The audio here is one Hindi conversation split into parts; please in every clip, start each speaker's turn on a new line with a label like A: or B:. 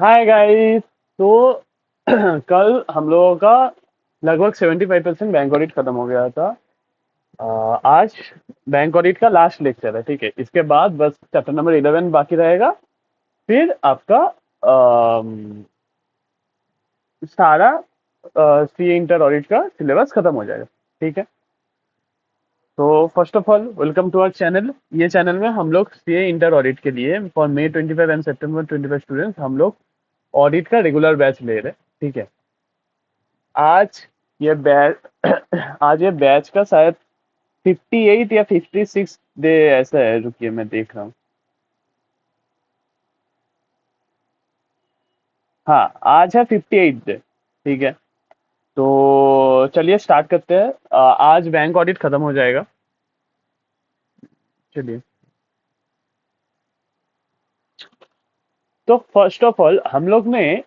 A: Hi guys. तो कल हम लोगों का लगभग 75% बैंक ऑडिट खत्म हो गया था। आज बैंक ऑडिट का लास्ट लेक्चर है। ठीक है, इसके बाद बस चैप्टर नंबर 11 बाकी रहेगा। फिर आपका सारा सी इंटर ऑडिट का सिलेबस खत्म हो जाएगा। ठीक है, तो first of all welcome to our channel. ये चैनल में हम लोग सी इंटर ऑडिट के लिए for May 25 and September 25 students हम लोग ऑडिट का रेगुलर बैच ले रहे हैं। ठीक है, आज ये बैच आज ये बैच का शायद 58 या 56 डे ऐसा है। रुकिए मैं देख रहा हूँ। हाँ, आज है 58 डे। ठीक है, तो चलिए स्टार्ट करते हैं। आज बैंक ऑडिट खत्म हो जाएगा। चलिए, तो फर्स्ट ऑफ ऑल हम लोग ने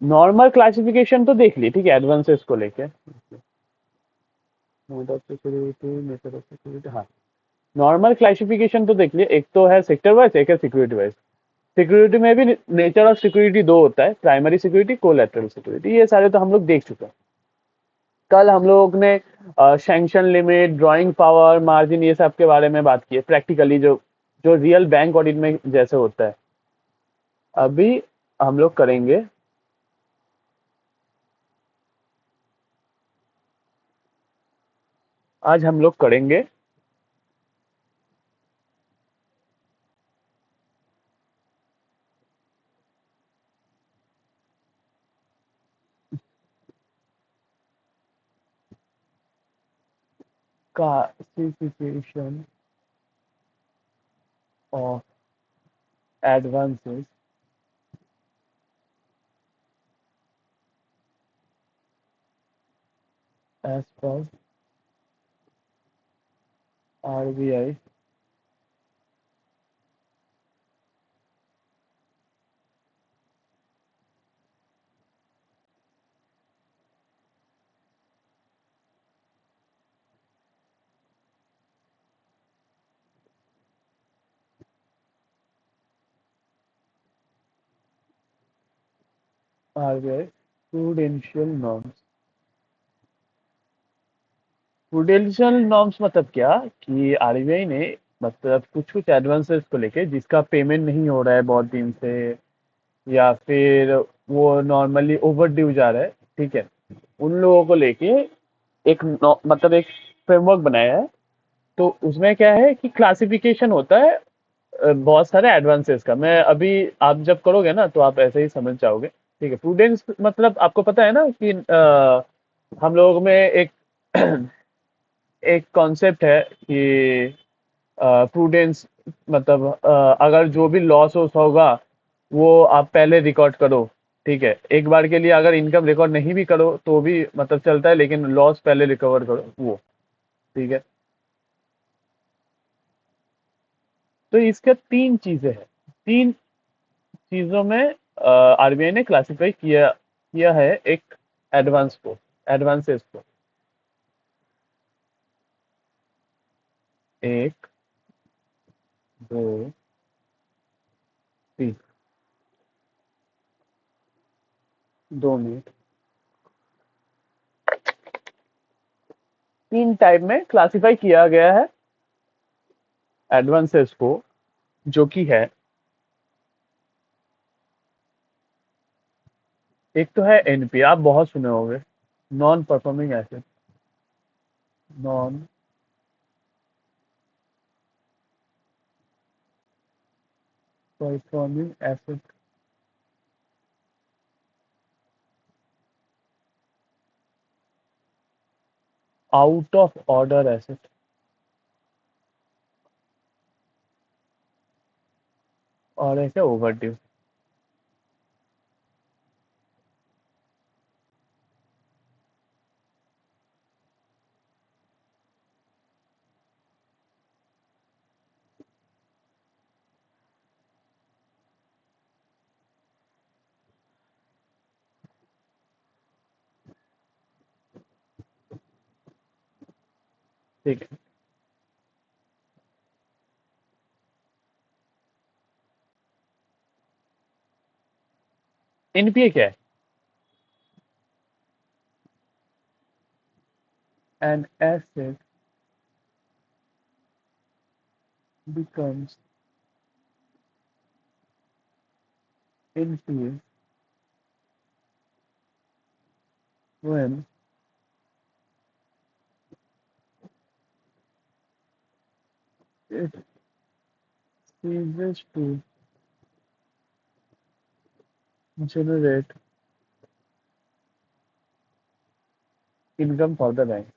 A: नॉर्मल क्लासिफिकेशन तो देख ली। ठीक है, एडवांसेस को लेके mode of security, method of security. हाँ, नॉर्मल क्लासिफिकेशन तो देख लिया। एक तो है सेक्टर वाइज, एक है सिक्योरिटी वाइज। सिक्योरिटी में भी नेचर ऑफ सिक्योरिटी दो होता है, प्राइमरी सिक्योरिटी, कोलैटरल सिक्योरिटी। ये सारे तो हम लोग देख चुके हैं। कल हम लोग ने sanction limit, drawing power, margin, ये सब के बारे में बात की है प्रैक्टिकली, जो जो रियल बैंक ऑडिट में जैसे होता है। अभी हम लोग करेंगे आज हम लोग करेंगे classification of advances as per RBI RBI prudential norms. Prudential norms मतलब क्या कि आरबीआई ने मतलब कुछ कुछ एडवांसेस को लेके जिसका पेमेंट नहीं हो रहा है बहुत दिन से, या फिर वो नॉर्मली ओवर ड्यू जा रहा है। ठीक है, उन लोगों को लेके मतलब एक फ्रेमवर्क बनाया है। तो उसमें क्या है कि क्लासिफिकेशन होता है बहुत सारे एडवांसेस का। मैं अभी, आप जब करोगे ना तो आप ऐसे ही समझ जाओगे। ठीक है, प्रूडेंस मतलब आपको पता है ना कि हम लोग में एक एक कॉन्सेप्ट है कि प्रूडेंस मतलब अगर जो भी लॉस वॉस होगा वो आप पहले रिकॉर्ड करो। ठीक है, एक बार के लिए अगर इनकम रिकॉर्ड नहीं भी करो तो भी मतलब चलता है, लेकिन लॉस पहले रिकवर करो वो। ठीक है, तो इसका तीन चीजें हैं। तीन चीजों में आरबीआई ने क्लासिफाई किया किया है एक एडवांस को, एडवांसेस को। एक, दो, तीन। 2 मिनट। तीन टाइप में क्लासिफाई किया गया है एडवांसेस को, जो कि है, एक तो है एनपी, आप बहुत सुने होंगे, non performing asset. Non performing asset, out of order asset, और ऐसे ओवरड्यू। ठीक है, एनपीए क्या है? An asset becomes NPA when it ceases to generate income for the bank.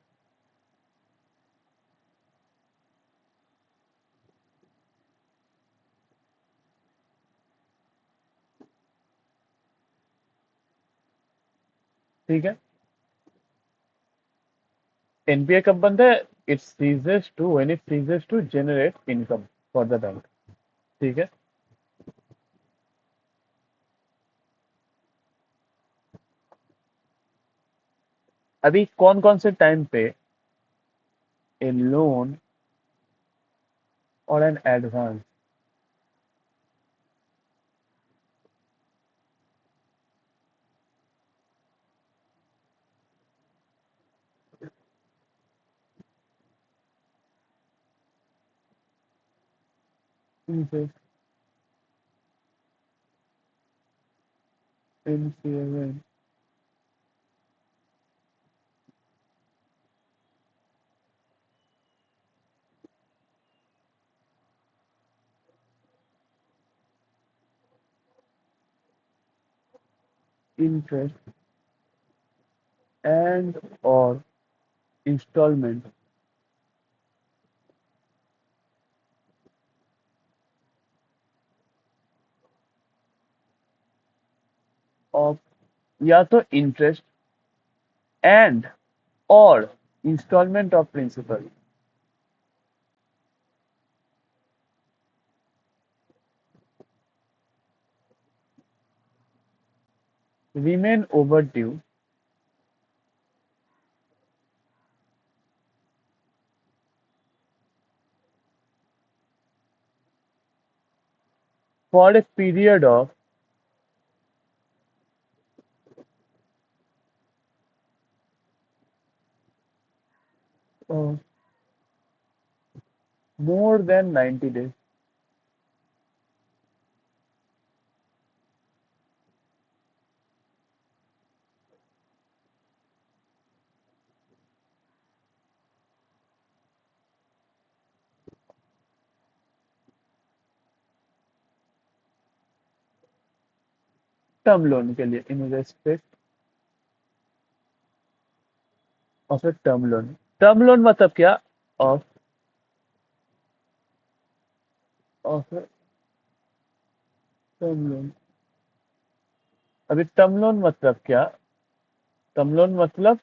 A: ठीक है, एनपीए कब बनता है? It ceases to when it ceases to generate income for the bank. ठीक है, अभी कौन कौन से टाइम पे ए लोन और an advance interest NPA when interest and or installment of, या तो इंटरेस्ट एंड और installment of principal remain overdue for a period of uh, more than 90 days। Term loan के लिए in respect of a term loan. Term loan मतलब क्या? Of of a term loan. अभी टर्म लोन मतलब क्या? टर्म लोन मतलब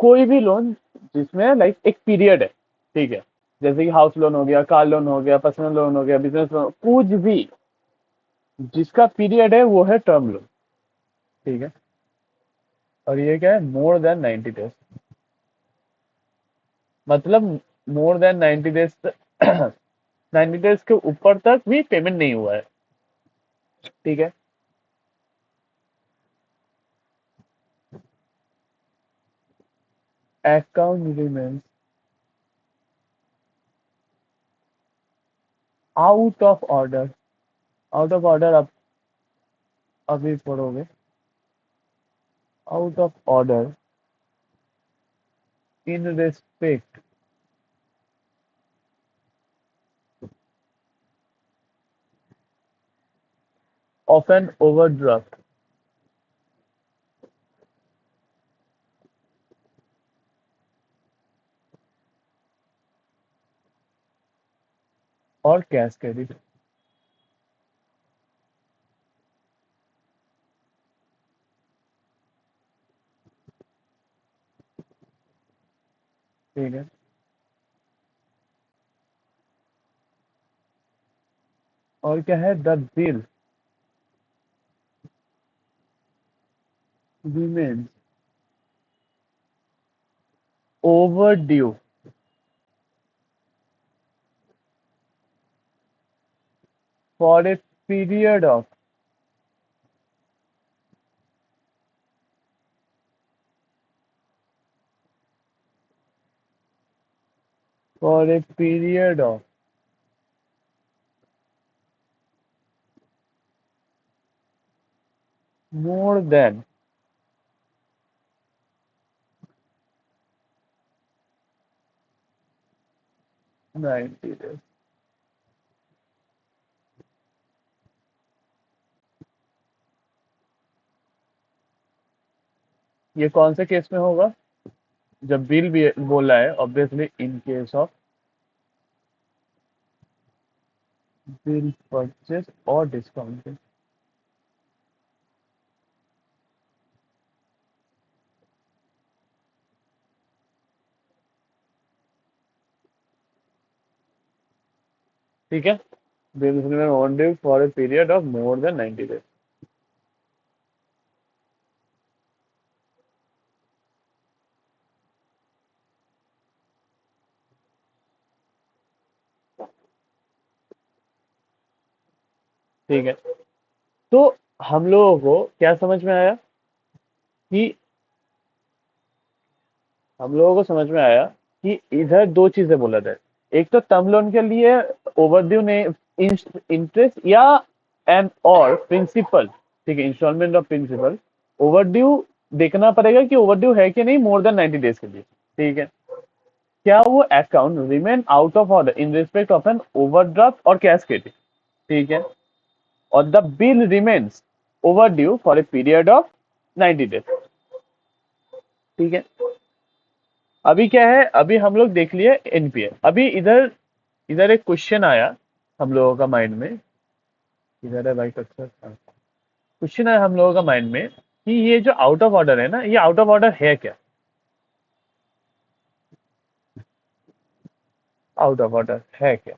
A: कोई भी लोन जिसमें लाइक एक पीरियड है। ठीक है, जैसे कि हाउस लोन हो गया, कार लोन हो गया, पर्सनल लोन हो गया, बिजनेस लोन, कुछ भी जिसका पीरियड है वो है टर्म लोन। ठीक है, और ये क्या है? More than 90 days. मतलब मोर देन 90 डेज 90 डेज के ऊपर तक भी पेमेंट नहीं हुआ है। ठीक है, account remains out of order. Out of order आप अभी पढ़ोगे। Out of order in respect of an overdraft और कैश क्रेडिट। ठीक है, और क्या है? The bill remains overdue for a period of for a period of more than 90 days। ये कौन से केस में होगा? जब बिल भी बोला है, obviously in case of bill purchase और डिस्काउंटेड। ठीक है, bill on due for a period of more than 90 days. ठीक है, तो हम लोगों को क्या समझ में आया कि हम लोगों को समझ में आया कि इधर दो चीजें बोला जाए। एक तो टर्म लोन के लिए ओवरड्यू ने इंटरेस्ट या एंड और प्रिंसिपल, ठीक है, इंस्टॉलमेंट ऑफ प्रिंसिपल ओवरड्यू देखना पड़ेगा कि ओवरड्यू है कि नहीं मोर देन 90 डेज के लिए। ठीक है, क्या वो account remain out of order in respect of an overdraft और कैश क्रेडिट। ठीक है, और the bill remains overdue for a period of 90 days. ठीक है, अभी क्या है, अभी हम लोग देख लिए एनपीए। अभी इधर इधर एक क्वेश्चन आया हम लोगों का माइंड में। इधर है भाई क्वेश्चन है हम लोगों का माइंड में कि ये जो आउट ऑफ ऑर्डर है ना, ये आउट ऑफ ऑर्डर है क्या? आउट ऑफ ऑर्डर है क्या?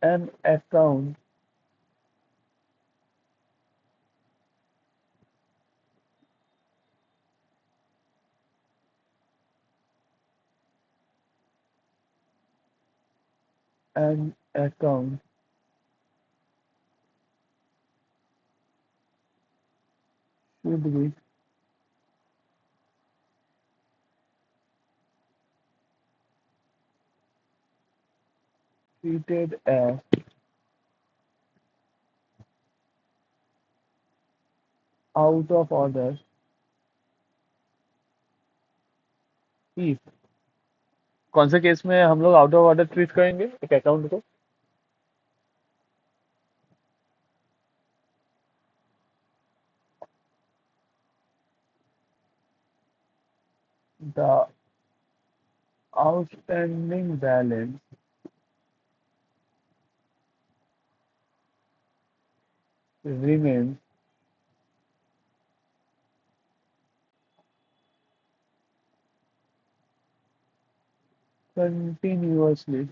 A: An account an account should be treated as out of order if। कौन से केस में हम लोग आउट ऑफ ऑर्डर ट्रीट करेंगे एक अकाउंट को? The outstanding balance remains continuously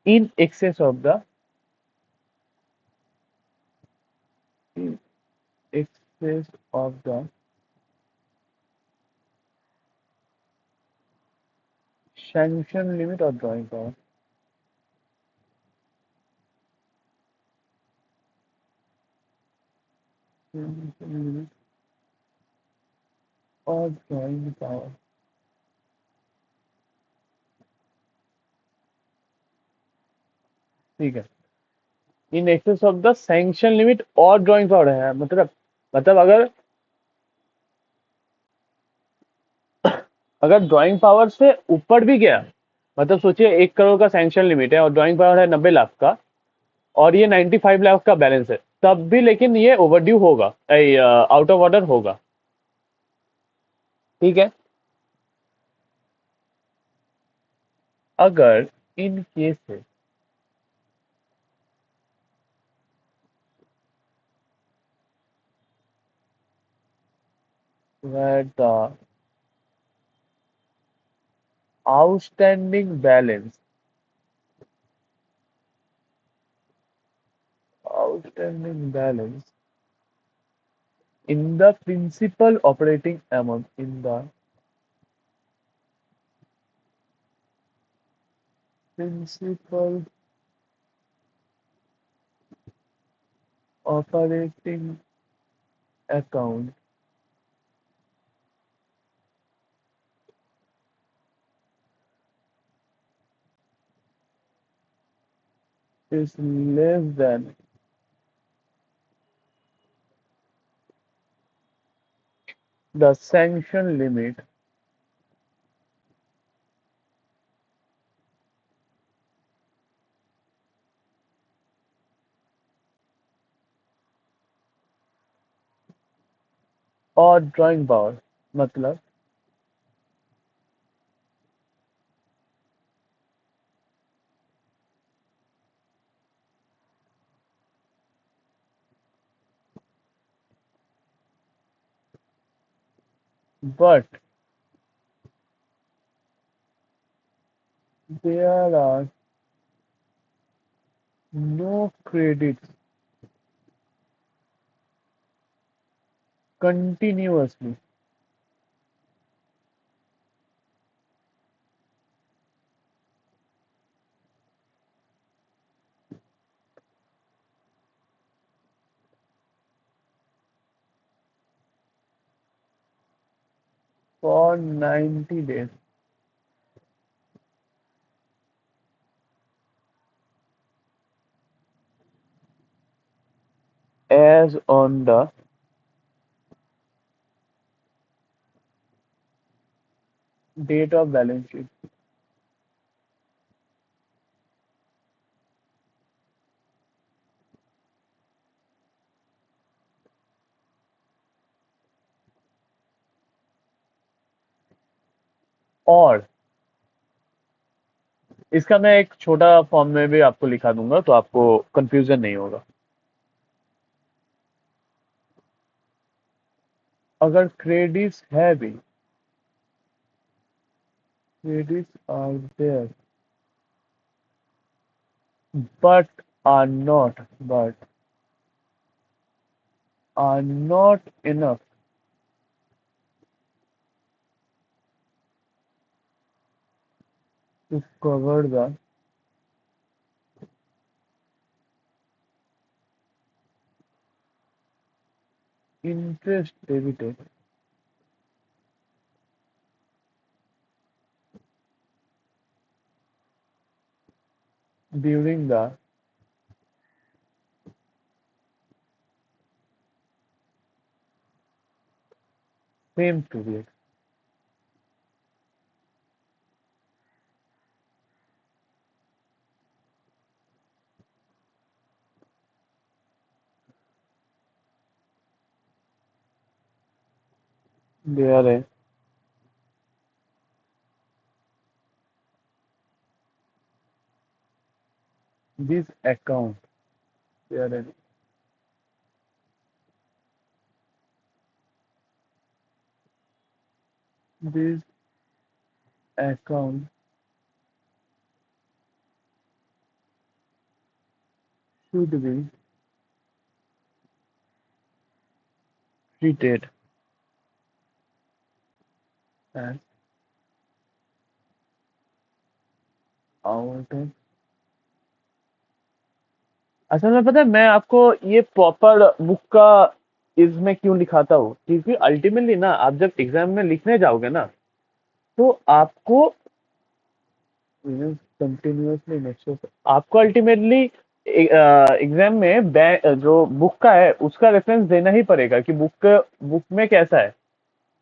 A: in excess of the in excess of the sanction limit or drawing power। Sanction limit or drawing power। ठीक है, in excess of the sanction limit और ड्राइंग पावर है, मतलब अगर ड्राइंग पावर से ऊपर भी गया, मतलब सोचिए 1 करोड़ का सैंक्शन लिमिट है और ड्राइंग पावर है 90 लाख का, और ये 95 लाख का बैलेंस है, तब भी लेकिन ये ओवरड्यू होगा, आउट ऑफ ऑर्डर होगा। ठीक है, अगर इन cases where the outstanding balance outstanding balance in the principal operating amount in the principal operating account is less than the sanction limit और ड्राइंग पावर मतलब but there are no credits continuously for 90 days as on the date of balance sheet और इसका मैं एक छोटा फॉर्म में भी आपको लिखा दूंगा तो आपको कंफ्यूजन नहीं होगा अगर क्रेडिट्स है भी credits are there but but are not enough to cover the interest debited during the same period. There is this account. There is this account should be treated as out of असल में पता है मैं आपको ये प्रॉपर बुक का इसमें क्यों लिखाता हूँ क्योंकि अल्टीमेटली ना आप जब एग्जाम में लिखने जाओगे ना तो आपको कंटिन्यूअसली नेक्स्ट आपको अल्टीमेटली एग्जाम में जो बुक का है उसका रेफरेंस देना ही पड़ेगा कि बुक में कैसा है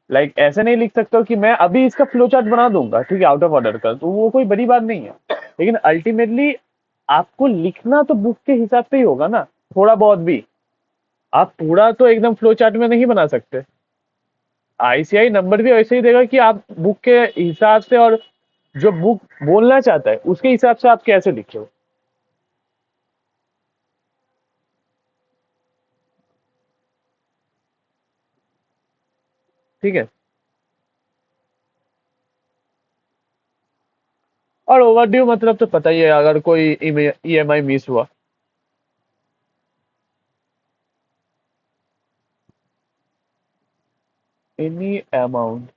A: ऐसे नहीं लिख सकते हो कि मैं अभी इसका फ्लो चार्ट बना दूंगा ठीक है आउट ऑफ ऑर्डर का तो वो कोई बड़ी बात नहीं है लेकिन अल्टीमेटली आपको लिखना तो बुक के हिसाब से ही होगा ना थोड़ा बहुत भी आप पूरा तो एकदम फ्लो चार्ट में नहीं बना सकते आईसीआई नंबर भी वैसे ही देगा कि आप बुक के हिसाब से और जो बुक बोलना चाहता है उसके हिसाब से आप कैसे लिखे हो ठीक है और ओवरड्यू मतलब तो पता ही है अगर कोई ईएमआई मिस हुआ any amount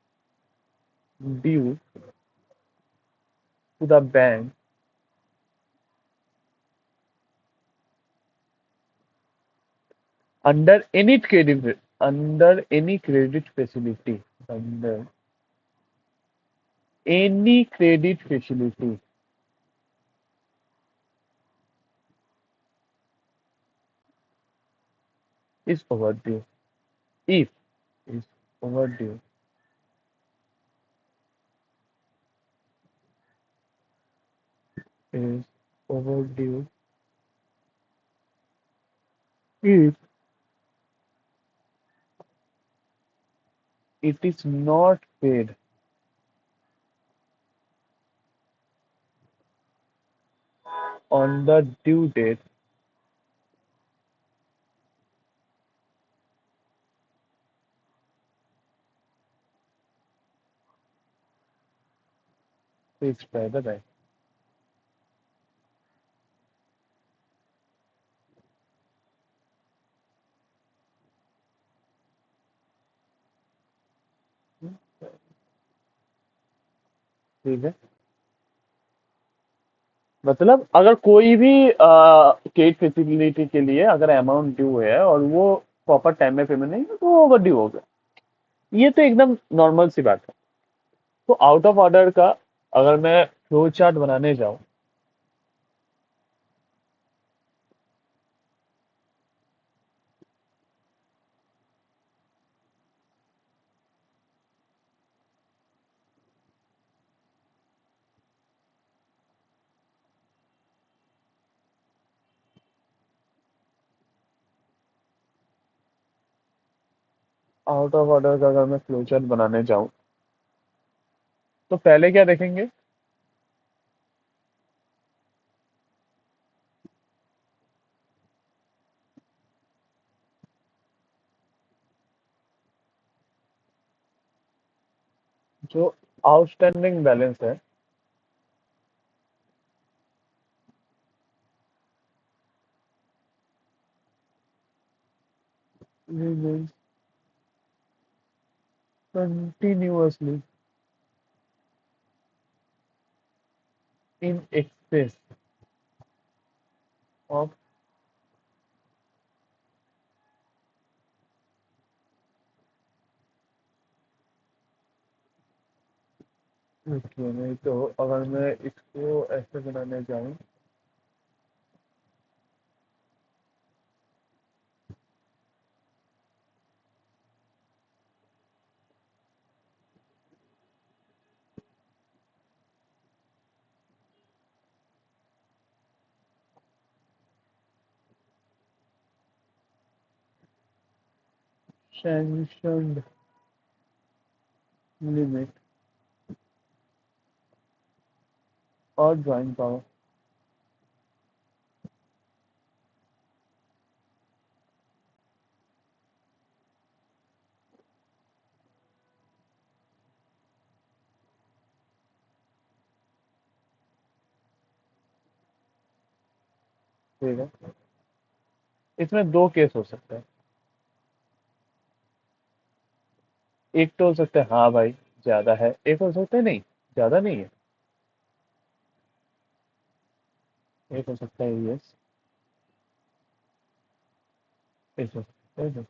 A: due to the bank under any credit, under any credit facility, under any credit facility is overdue. If is overdue, is overdue. If it is not paid on the due date, please pay the bank. ठीक है। मतलब अगर कोई भी क्रेडिट फैसिलिटी के लिए अगर अमाउंट ड्यू है और वो प्रॉपर टाइम में पेमेंट नहीं है तो वो ओवर ड्यू हो गया। ये तो एकदम नॉर्मल सी बात है। तो आउट ऑफ ऑर्डर का अगर मैं फ्लो चार्ट बनाने जाऊं, आउट ऑफ ऑर्डर का अगर मैं फ्लो चार्ट बनाने जाऊं तो पहले क्या देखेंगे? जो आउटस्टैंडिंग बैलेंस है, remains continuously in excess of रुकिए, नहीं तो अगर मैं इसको ऐसे बनाने जाऊं, सैंक्शनड लिमिट और ड्राइंग पावर, ठीक है। इसमें दो केस हो सकता है। एक तो हो सकता है हाँ भाई ज्यादा है, एक हो सकता है नहीं, ज्यादा नहीं है। एक हो सकता है यस, एक हो सकता है no।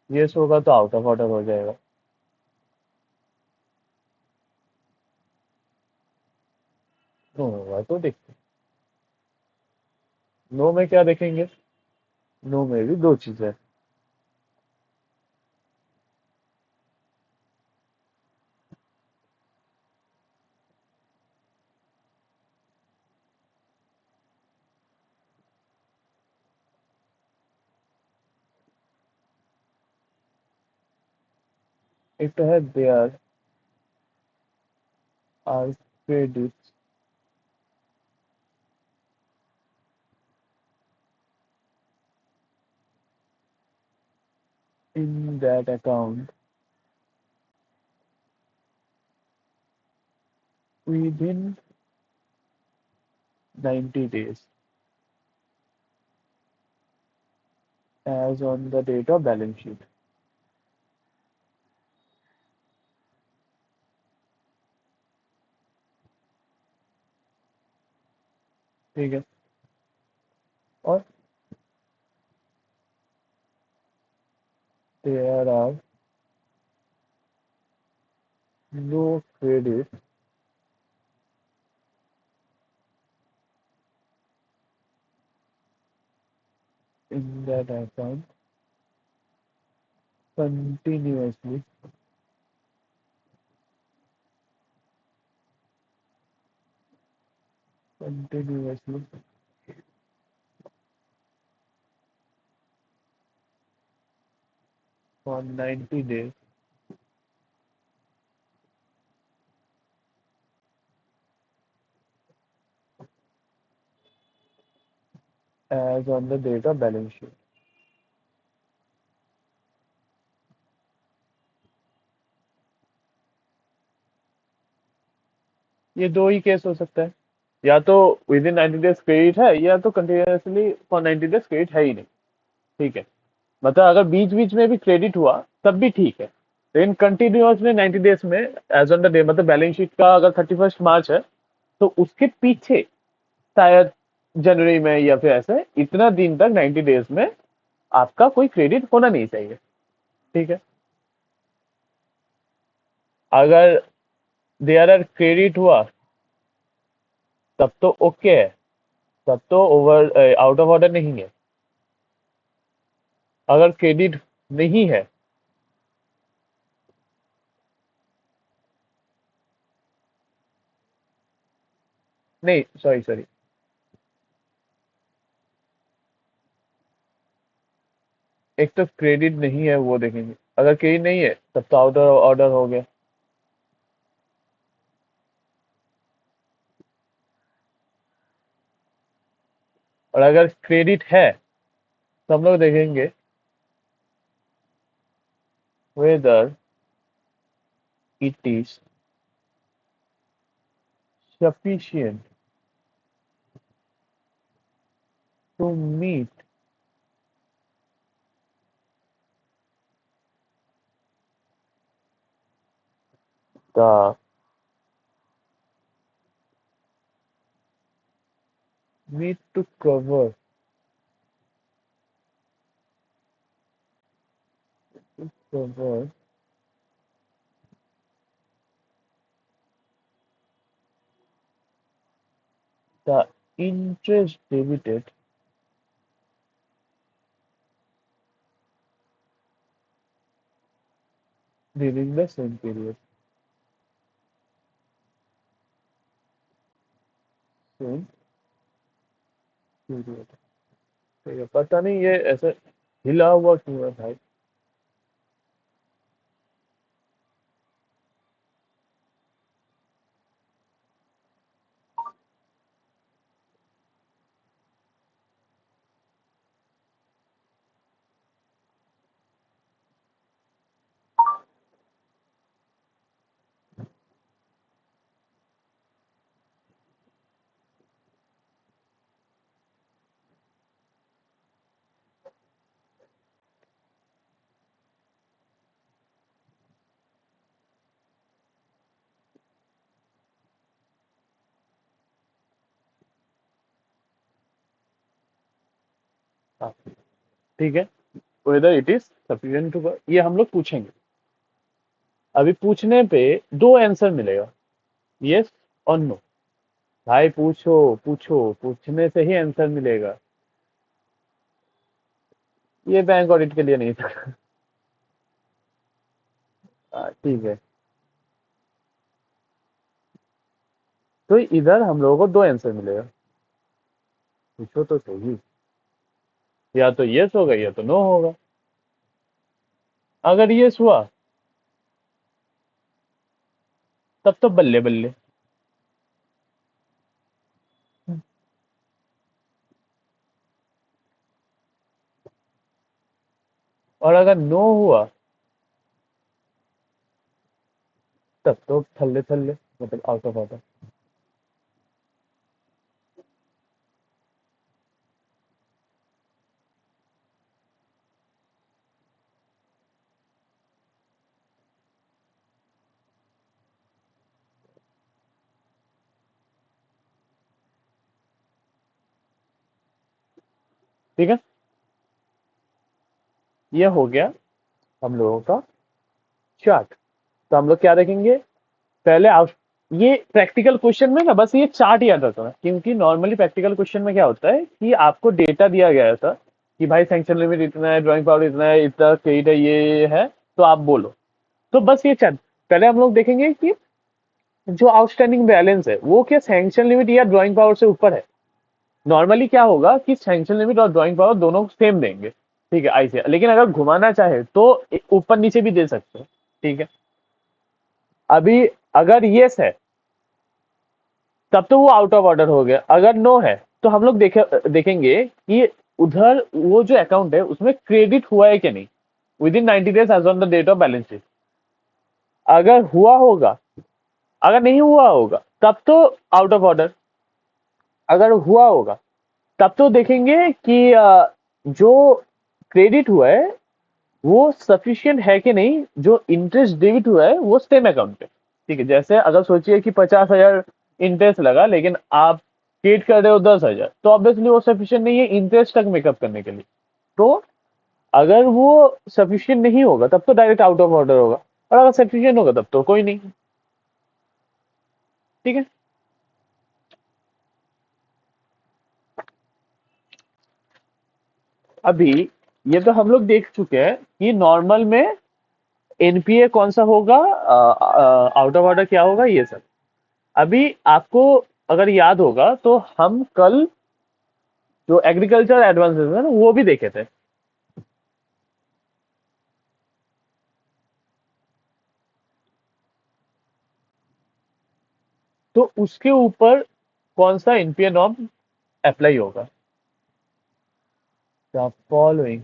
A: यस होगा तो आउट ऑफ ऑर्डर हो जाएगा। नो होगा तो देखते हैं। नो में क्या देखेंगे? नो में भी दो चीजें हैं। एक तो है there are credits in that account within 90 days as on the date of balance sheet। ठीक है। और there are no credit in that account continuously continuously for 90 days as on the date of balance sheet। ये दो ही केस हो सकता है, या तो विद इन 90 डेज क्रेडिट है, या तो कंटिन्यूसली फॉर 90 डेज क्रेडिट है ही नहीं। ठीक है, मतलब अगर बीच बीच में भी क्रेडिट हुआ तब भी ठीक है, लेकिन कंटिन्यूसली 90 डेज में एज ऑन द डे, मतलब बैलेंस शीट का अगर 31 मार्च है तो उसके पीछे शायद जनवरी में या फिर ऐसे इतना दिन तक 90 डेज में आपका कोई क्रेडिट होना नहीं चाहिए। ठीक है, अगर देयर आर क्रेडिट हुआ तब तो ओके है, तब तो ओवर आउट ऑफ ऑर्डर नहीं है। अगर क्रेडिट नहीं है, नहीं सॉरी सॉरी, एक तो क्रेडिट नहीं है वो देखेंगे, अगर क्रेडिट नहीं है तब तो आउट ऑफ ऑर्डर हो गया। और अगर क्रेडिट है तो हम लोग देखेंगे whether it is sufficient to meet the need to cover the interest debited during the same period। Same period। ठीक है, पता नहीं ये ऐसे हिला हुआ क्यों है भाई। हाँ, ठीक है, whether it is sufficient to ये हम लोग पूछेंगे। अभी पूछने पे दो आंसर मिलेगा, यस और नो। भाई पूछो पूछो, पूछने से ही आंसर मिलेगा। ये बैंक ऑडिट के लिए नहीं था। ठीक है, तो इधर हम लोगों को दो आंसर मिलेगा। पूछो तो सही, या तो यस होगा या तो नो होगा। अगर यस हुआ तब तो बल्ले बल्ले। और अगर नो हुआ तब तो थल्ले थल्ले, मतलब आउट ऑफ ऑर्डर। ठीक है, ये हो गया हम लोगों का चार्ट। तो हम लोग क्या देखेंगे, पहले आप ये प्रैक्टिकल क्वेश्चन में ना बस ये चार्ट याद रखना, क्योंकि नॉर्मली प्रैक्टिकल क्वेश्चन में क्या होता है कि आपको डेटा दिया गया था कि भाई सैंक्शन लिमिट इतना है, ड्राइंग पावर इतना है, इतना क्रेडिट है, ये है, तो आप बोलो। तो बस ये चार्ट पहले हम लोग देखेंगे कि जो आउटस्टैंडिंग बैलेंस है वो क्या सैंक्शन लिमिट या ड्राइंग पावर से ऊपर है। नॉर्मली क्या होगा कि सैंक्शन लिमिट और ड्राइंग पावर दोनों सेम देंगे, ठीक है ऐसे, लेकिन अगर घुमाना चाहे तो ऊपर नीचे भी दे सकते हैं, ठीक है। अभी अगर यस है तब तो वो आउट ऑफ ऑर्डर हो गया, अगर नो है तो हम लोग देखेंगे कि उधर वो जो अकाउंट है उसमें क्रेडिट हुआ है कि नहीं within 90 days as on the date of balance sheet. अगर हुआ होगा, अगर नहीं हुआ होगा तब तो आउट ऑफ ऑर्डर। अगर हुआ होगा तब तो देखेंगे कि जो क्रेडिट हुआ है वो सफिशिएंट है कि नहीं, जो इंटरेस्ट डेबिट हुआ है वो सेम अकाउंट पे, ठीक है। जैसे अगर सोचिए कि 50,000 इंटरेस्ट लगा लेकिन आप क्रेडिट कर रहे हो 10,000, तो ऑब्वियसली वो सफिशिएंट नहीं है इंटरेस्ट तक मेकअप करने के लिए। तो अगर वो सफिशिएंट नहीं होगा तब तो डायरेक्ट आउट ऑफ ऑर्डर होगा, और अगर सफिशिएंट होगा तब तो कोई नहीं, ठीक है। अभी ये तो हम लोग देख चुके हैं कि नॉर्मल में एनपीए कौन सा होगा, आउट ऑफ ऑर्डर क्या होगा, ये सब। अभी आपको अगर याद होगा तो हम कल जो एग्रीकल्चर एडवांसेस है ना वो भी देखे थे। तो उसके ऊपर कौन सा एनपीए नॉर्म अप्लाई होगा, the following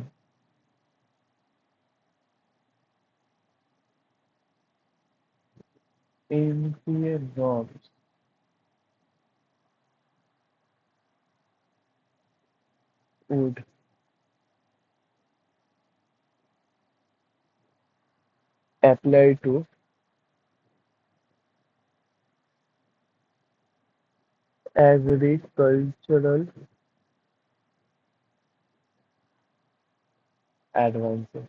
A: NPA norms would apply to agricultural advances,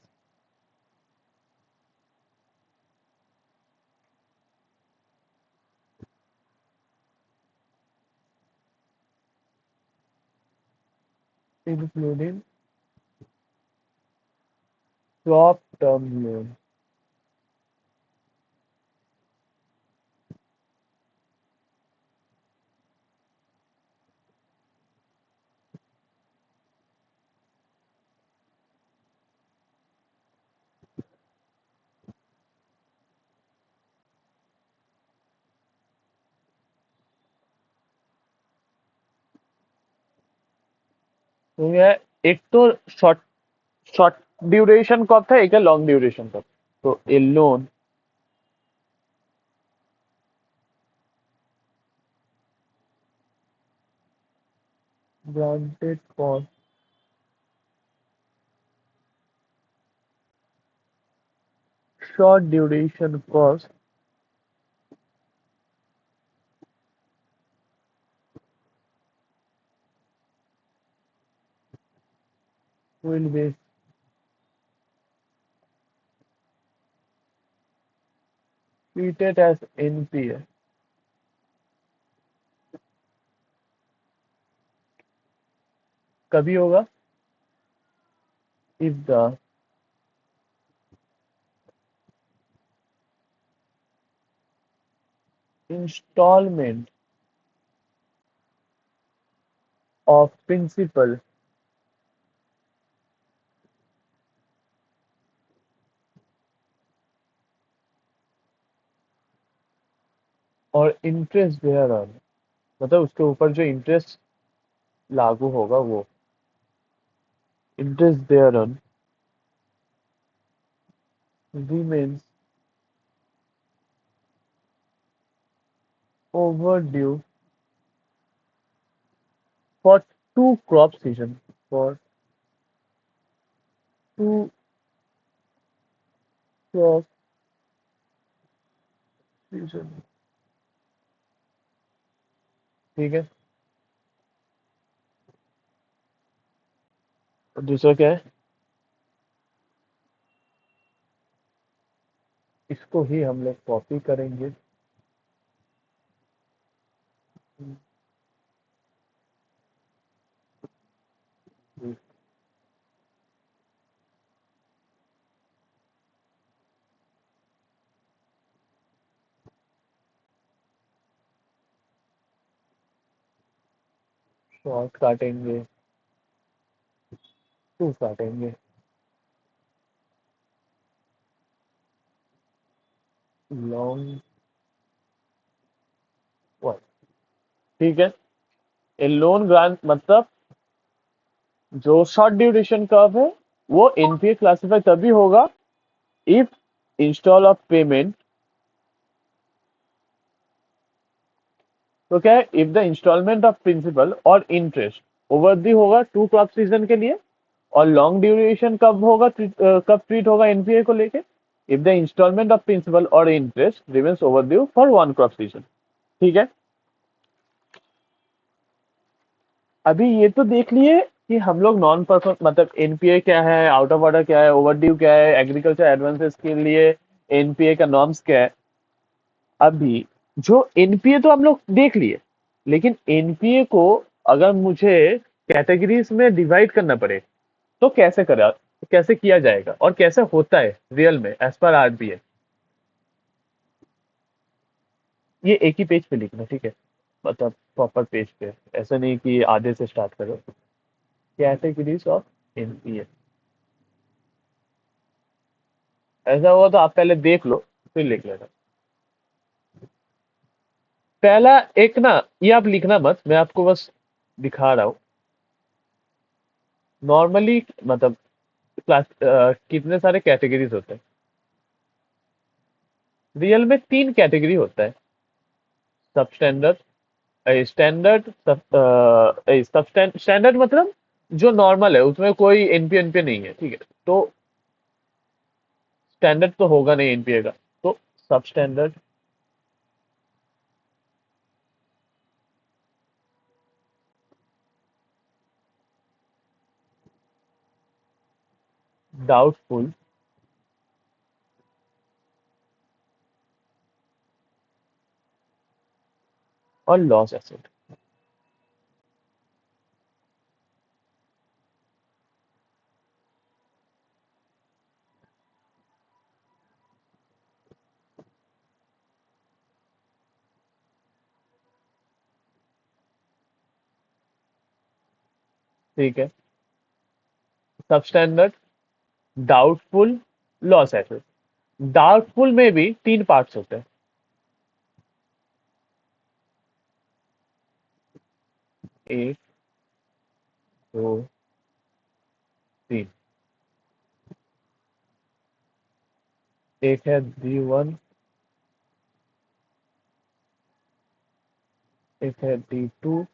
A: including crop term loan, तो यह एक तो शॉर्ट शॉर्ट ड्यूरेशन कब था, एक है लॉन्ग ड्यूरेशन कब। तो ए loan granted for short duration cost will be treated as NPA कभी होगा, if the installment of principal और इंटरेस्ट thereon, मतलब उसके ऊपर जो इंटरेस्ट लागू होगा वो interest thereon remains overdue for two crop season, for two crop season, ठीक है। और दूसरा क्या है, इसको ही हम लोग कॉपी करेंगे। शॉर्ट काटेंगे, टू काटेंगे, लॉन्ग वन। ठीक है। ए लोन ग्रांट मतलब जो शॉर्ट ड्यूरेशन कर्व है वो एनपीए क्लासिफाई तभी होगा इफ इंस्टॉल ऑफ पेमेंट। तो क्या है, if the instalment of principal और इंटरेस्ट ओवर दी होगा टू क्रॉप सीजन के लिए। और लॉन्ग ड्यूरेशन कब होगा, कब ट्रीट होगा एनपीए को लेके, if the instalment of principal और interest remains overdue for one crop season. ठीक है। अभी ये तो देख लिए कि हम लोग नॉन परफॉर्म मतलब एनपीए क्या है, आउट ऑफ ऑर्डर क्या है, ओवर ड्यू क्या है, एग्रीकल्चर एडवांसेस के लिए एनपीए का नॉर्म्स क्या है। अभी जो एनपीए तो हम लोग देख लिए, लेकिन एनपीए को अगर मुझे कैटेगरीज में डिवाइड करना पड़े तो कैसे किया जाएगा और कैसे होता है रियल में एज पर आरबीआई, ये एक ही पेज पे लिखना। ठीक है, मतलब प्रॉपर पेज पे, ऐसा नहीं कि आधे से स्टार्ट करो। कैटेगरीज ऑफ एनपीए, ऐसा हुआ तो आप पहले देख लो फिर लिख लेना। पहला एक ना, ये आप लिखना मत, मैं आपको बस दिखा रहा हूँ। नॉर्मली मतलब क्लास कितने सारे कैटेगरीज होते हैं। रियल में तीन कैटेगरी होता है। सब स्टैंडर्ड, स्टैंडर्ड, स्टैंडर्ड मतलब जो नॉर्मल है उसमें कोई एनपीए एनपीए नहीं है। ठीक है, तो स्टैंडर्ड तो होगा नहीं एनपीए का, तो सब स्टैंडर्ड, डाउटफुल और लॉस एसेट। ठीक है, सब standard, doubtful, loss asset. Doubtful में भी तीन पार्ट्स होते हैं। एक, दो, तीन। एक है D1, एक है D2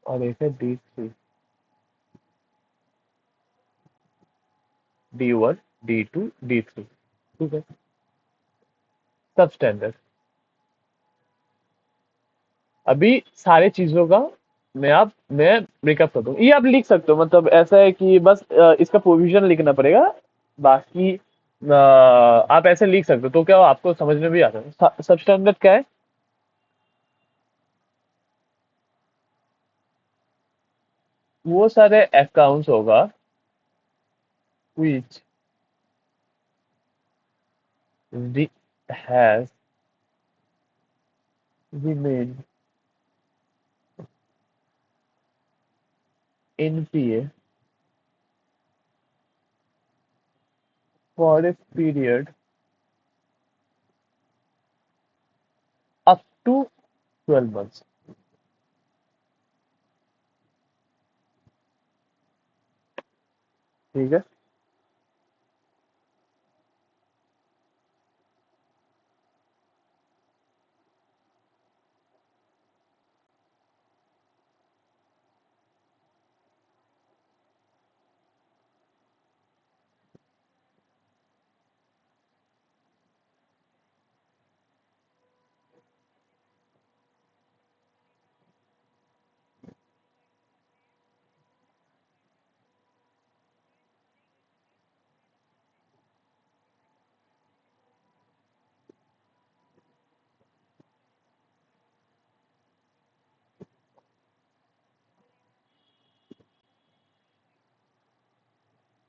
A: और एक है D3। D1, D2, D3। ठीक है, सब स्टैंडर्ड। अभी सारे चीजों का मैं ब्रेकअप कर दूं, ये आप लिख सकते हो, मतलब ऐसा है कि बस इसका प्रोविजन लिखना पड़ेगा। बाकी आप ऐसे लिख सकते हो तो क्या आपको समझ में भी आता है। सब स्टैंडर्ड क्या है, वो सारे अकाउंट्स होगा which has remained NPA for a period up to 12 months। ठीक है।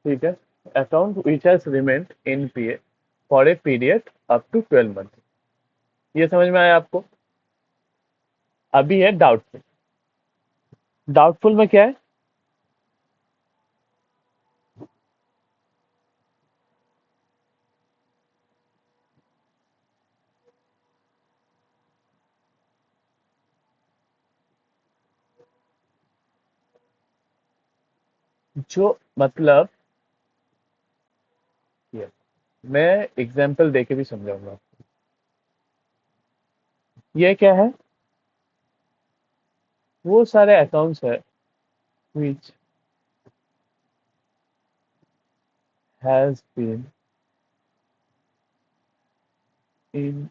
A: ठीक है, account which has remained NPA for a period up to 12 month. ये समझ में आया आपको? अभी है डाउटफुल। डाउटफुल में क्या है? जो मतलब ये, मैं एग्जांपल देके भी समझाऊंगा। ये क्या है? वो सारे अकाउंट्स है which has been in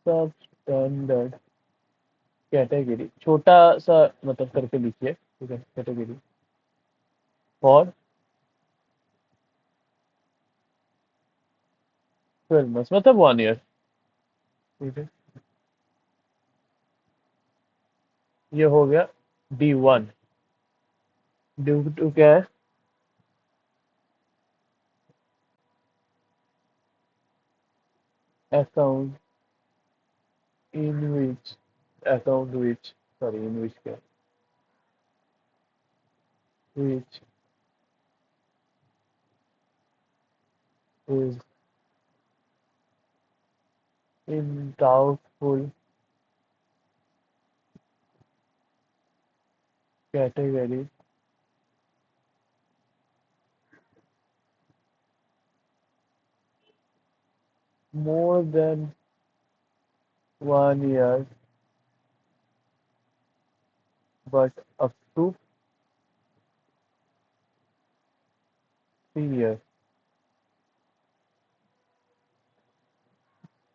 A: substandard category, छोटा सा मतलब करके लिखिए, ठीक है, कैटेगरी फॉर 12 मंथ्स मतलब 1 ईयर। ठीक है, ये हो गया D1। D2 क्या है? Account in which, account which, sorry in which क्या, which is in doubtful category more than 1 year but up to 3 years।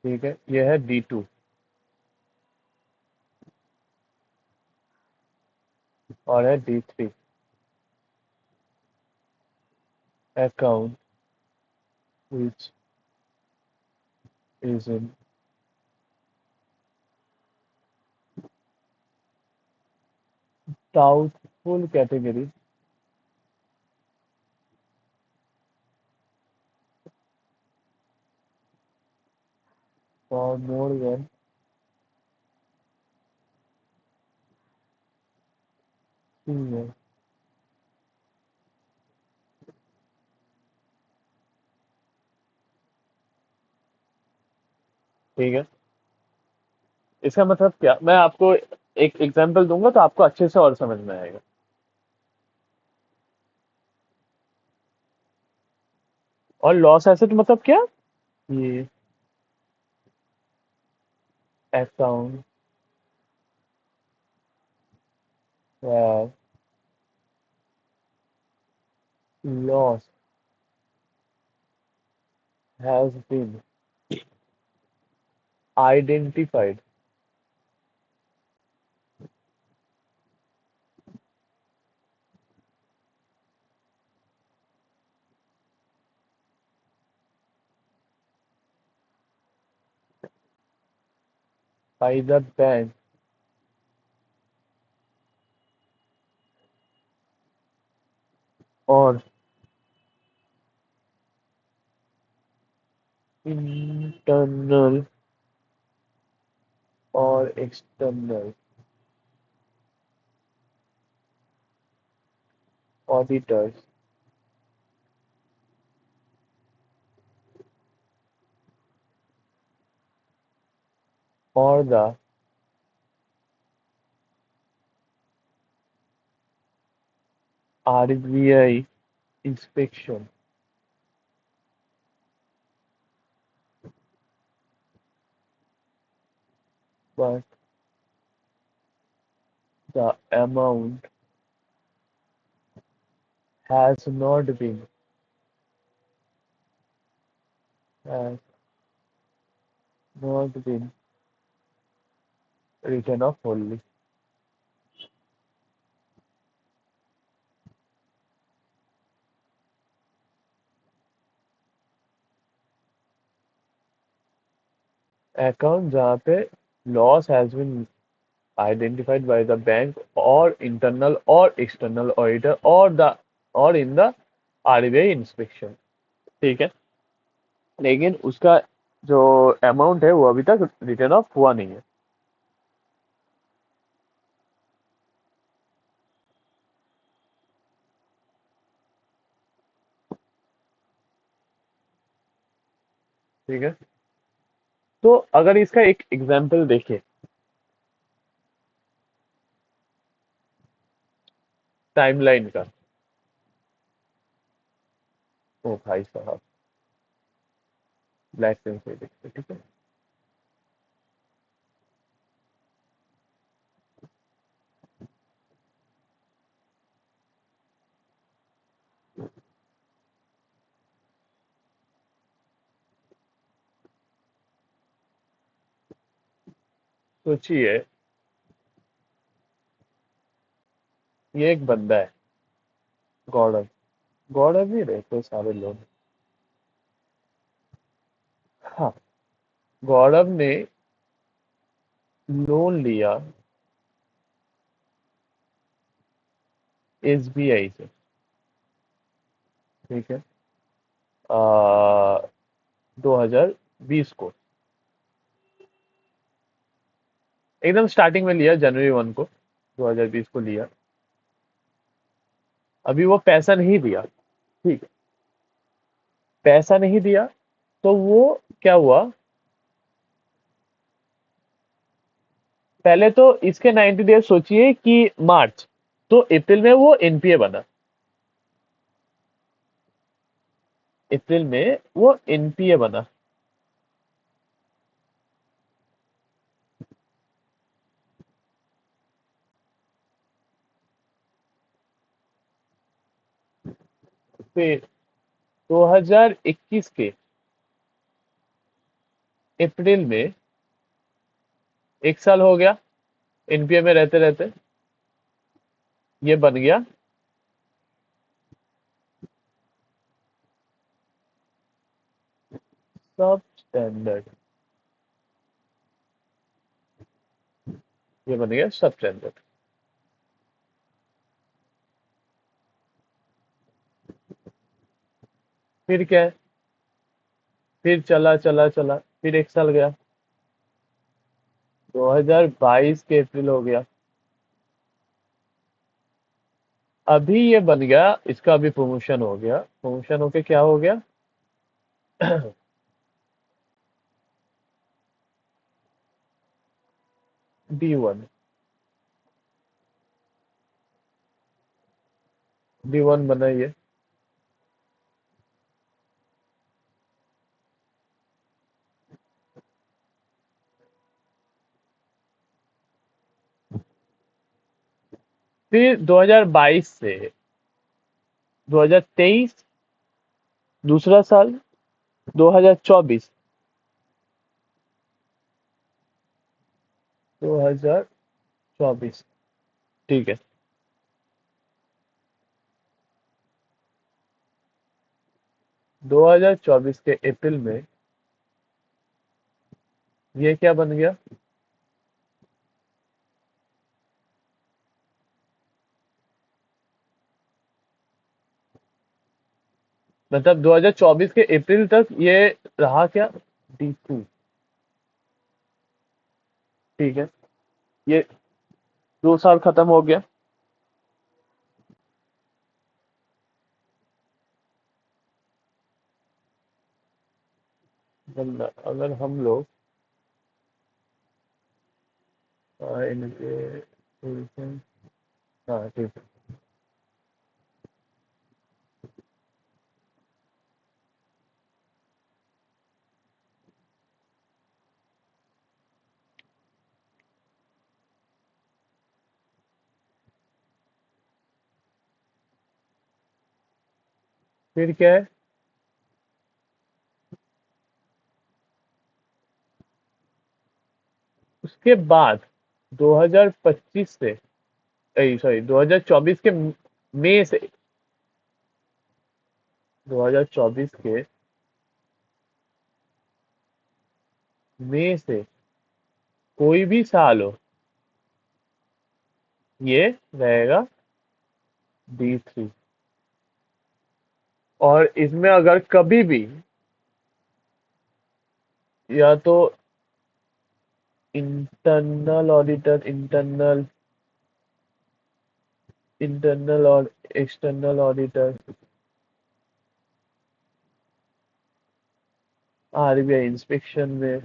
A: ठीक है, ये है D2। और है D3, account which is in doubtful category for more than 3 years। ठीक है, इसका मतलब क्या, मैं आपको एक एग्जांपल दूंगा तो आपको अच्छे से और समझ में आएगा। और लॉस एसेट मतलब क्या? ये account loss has been identified by the bank और इंटरनल और एक्सटर्नल ऑडिटर्स और the RBI inspection, but the amount has not been has not been written off wholly। Account जहाँ पे loss has been identified by the bank और इंटरनल और एक्सटर्नल ऑडिटर और द और इन द आरबीआई इंस्पेक्शन। ठीक है, लेकिन उसका जो अमाउंट है वो अभी तक रिटर्न ऑफ हुआ नहीं है। ठीक है, तो अगर इसका एक एग्जांपल देखें, टाइमलाइन का। ओ भाई साहब, ब्लैक पेन से देखते, ठीक है। सोचिए, ये एक बंदा है, गौरव। गौरव ही रहते सारे लोग। हाँ, गौरव ने लोन लिया एसबीआई से। ठीक है, 2020 को, एकदम स्टार्टिंग में लिया, जनवरी 1 को 2020 को लिया। अभी वो पैसा नहीं दिया। ठीक है, पैसा नहीं दिया, तो वो क्या हुआ, पहले तो इसके 90 डेज सोचिए कि मार्च, तो अप्रैल में वो एनपीए बना। अप्रैल में वो एनपीए बना। फिर 2021 के अप्रैल में, 1 साल हो गया एनपीए में रहते रहते, ये बन गया सब स्टैंडर्ड। ये बन गया सब स्टैंडर्ड। फिर क्या है, फिर चला चला चला, फिर 1 साल गया, 2022 के अप्रैल हो गया। अभी ये बन गया, इसका अभी प्रमोशन हो गया, प्रमोशन होके क्या हो गया, D1। D1 बना ये। फिर 2022 से 2023, दूसरा साल 2024, 2024। ठीक है, 2024 के अप्रैल में ये क्या बन गया, मतलब 2024 के अप्रैल तक ये रहा क्या, D2। ठीक है, ये 2 साल खत्म हो गया। अगर हम लोग इनके, हाँ ठीक है। फिर क्या है, उसके बाद 2025 से, सॉरी 2024 के मई से, 2024 के मई से कोई भी साल हो, ये रहेगा D3। और इसमें अगर कभी भी या तो इंटरनल ऑडिटर, इंटरनल और एक्सटर्नल ऑडिटर, आरबीआई इंस्पेक्शन में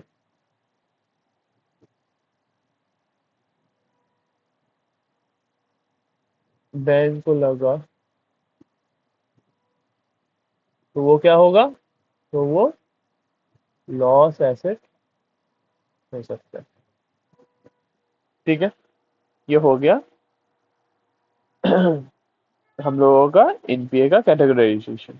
A: बैंक को लगा, तो वो क्या होगा? तो वो लॉस एसेट हो सकता है। ठीक है, ये हो गया हम लोगों का एनपीए का कैटेगराइजेशन।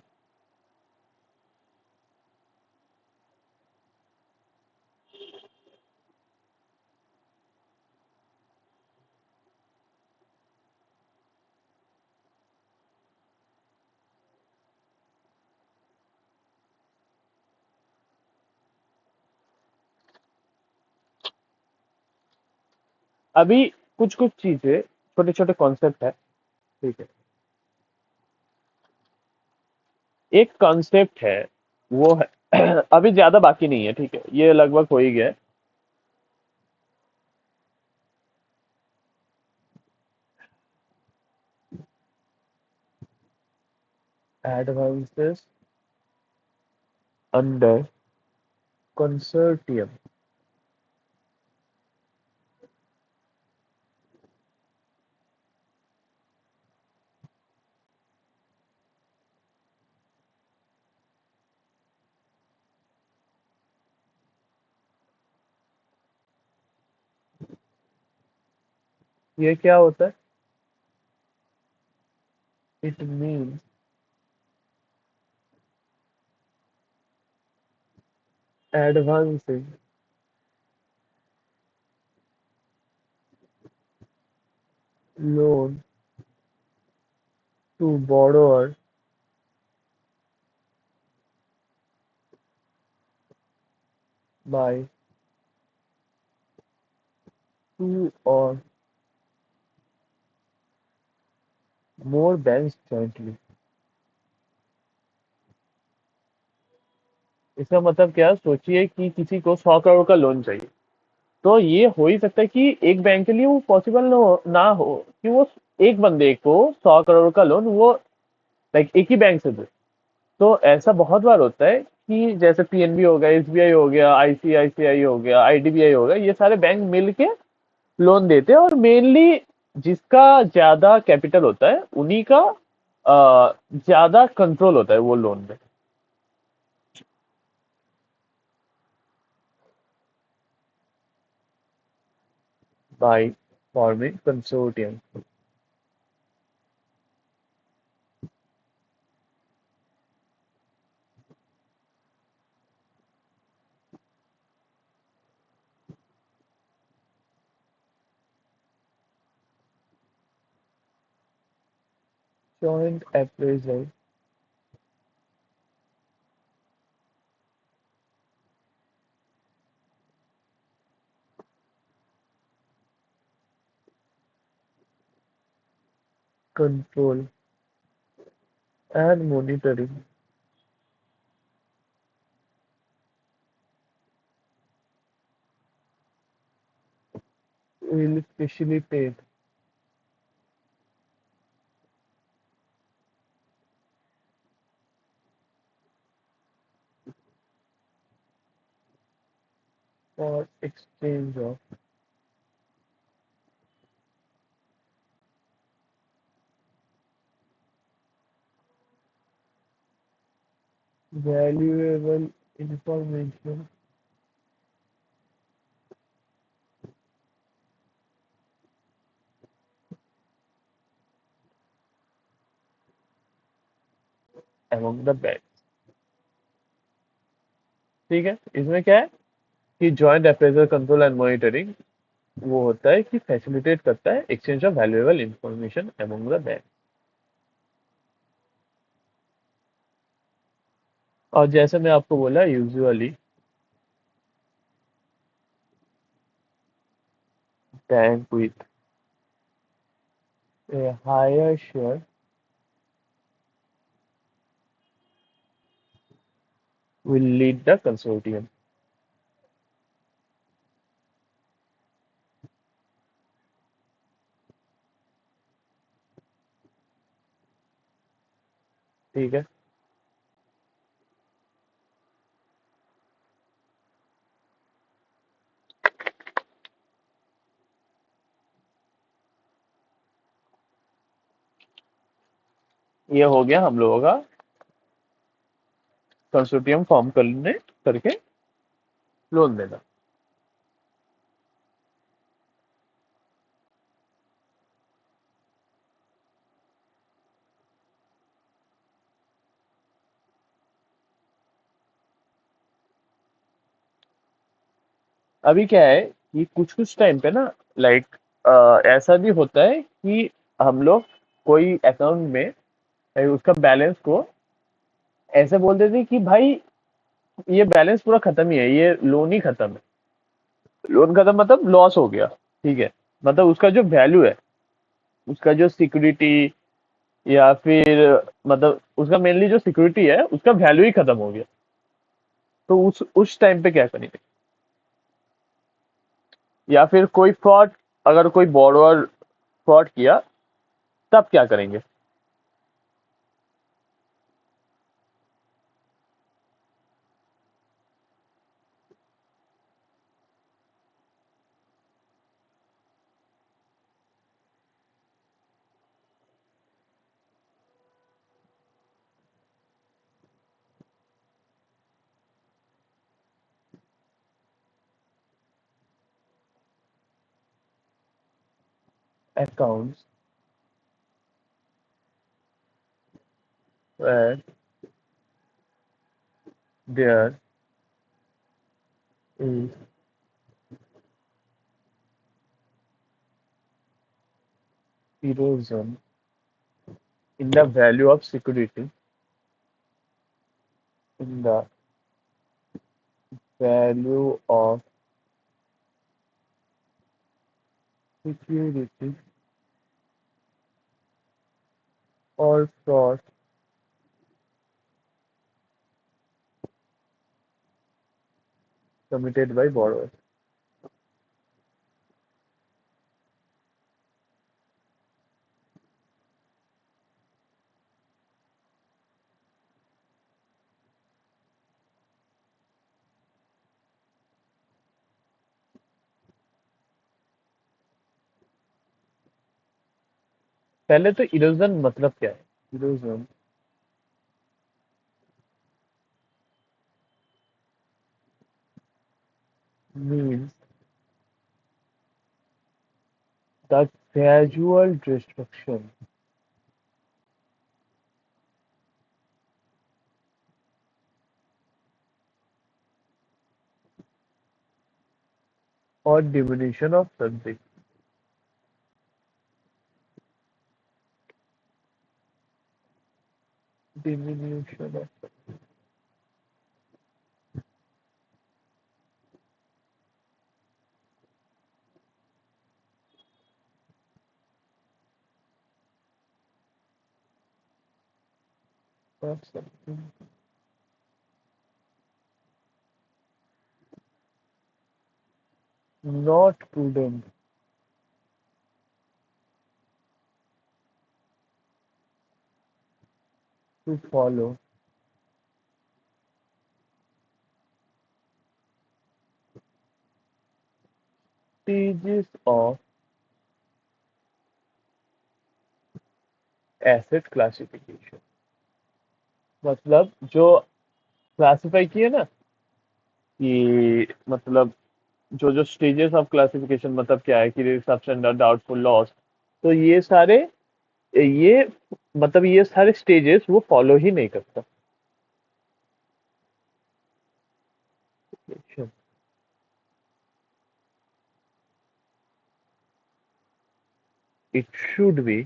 A: अभी कुछ कुछ चीजें, छोटे छोटे कॉन्सेप्ट है। ठीक है, एक कॉन्सेप्ट है, वो है अभी ज्यादा बाकी नहीं है, ठीक है, ये लगभग हो ही गया है। Advances under consortium. ये क्या होता है? It means advancing loan to borrower by two or more banks jointly। इसका मतलब क्या? सोचिए कि किसी को 100 करोड़ का लोन चाहिए, तो ये हो ही सकता है कि एक बैंक के लिए वो पॉसिबल ना हो कि वो एक बंदे को 100 करोड़ का लोन वो लाइक एक ही बैंक से दे। तो ऐसा बहुत बार होता है कि जैसे पीएनबी हो गया, एसबीआई हो गया, आईसीआईसीआई हो गया, आईडीबीआई हो गया, ये सारे बैंक मिलके लोन देते हैं, और मेनली जिसका ज्यादा कैपिटल होता है उन्हीं का ज्यादा कंट्रोल होता है वो लोन में। By forming consortium. Joint appraisal control and monitoring will facilitate for exchange of valuable information among the banks। ठीक है, इसमें क्या है कि joint appraisal control and monitoring वो होता है कि फैसिलिटेट करता है exchange of valuable information among the bank. और जैसे मैं आपको बोला, usually bank with a higher share will lead the consortium. ठीक है, ये हो गया हम लोगों का कंसोर्टियम फॉर्म करने करके लोन देना। अभी क्या है कि कुछ कुछ टाइम पे ना, लाइक ऐसा भी होता है कि हम लोग कोई अकाउंट में उसका बैलेंस को ऐसे बोल देते हैं कि भाई ये बैलेंस पूरा खत्म ही है, ये लोन ही खत्म है। लोन खत्म मतलब लॉस हो गया। ठीक है, मतलब उसका जो वैल्यू है, उसका जो सिक्योरिटी या फिर मतलब उसका मेनली जो सिक्योरिटी है उसका वैल्यू ही खत्म हो गया। तो उस टाइम पे क्या करेंगे? या फिर कोई फ्रॉड, अगर कोई बोरोअर फ्रॉड किया तब क्या करेंगे? Accounts where there is erosion in the value of security, in the value of security or fraud committed by borrower। पहले तो इरोजन मतलब क्या है? Erosion means the gradual destruction or diminution of something। Diminution of something not prudent to follow stages of asset classification। मतलब जो क्लासिफाई किए ना, कि मतलब जो जो स्टेजेस ऑफ क्लासिफिकेशन, मतलब क्या है कि सबस्टैंडर्ड, डाउटफुल, लॉस, तो ये मतलब ये सारे स्टेजेस वो फॉलो ही नहीं करता। It should be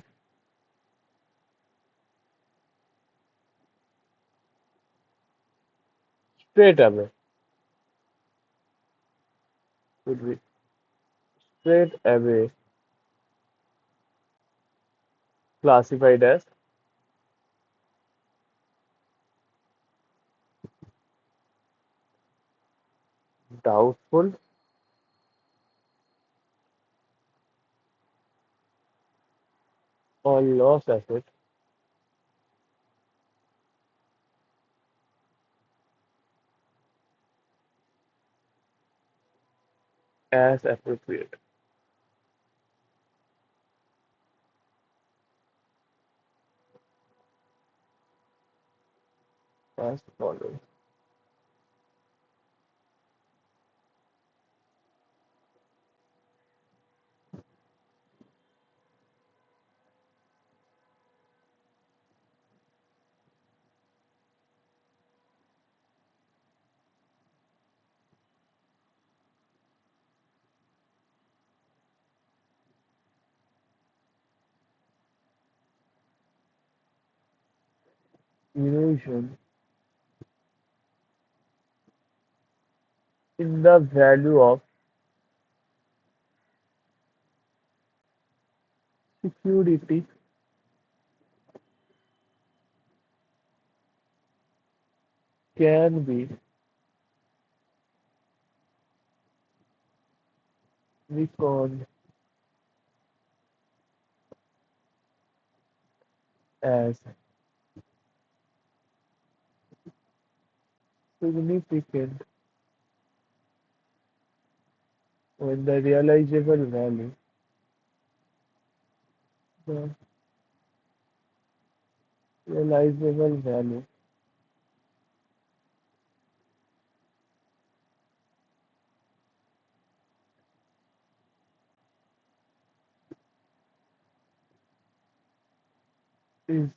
A: straight away, should be straight away classified as doubtful or lost asset as appropriate. As follows. Erosion in the value of security can be reckoned as significant when the realizable value is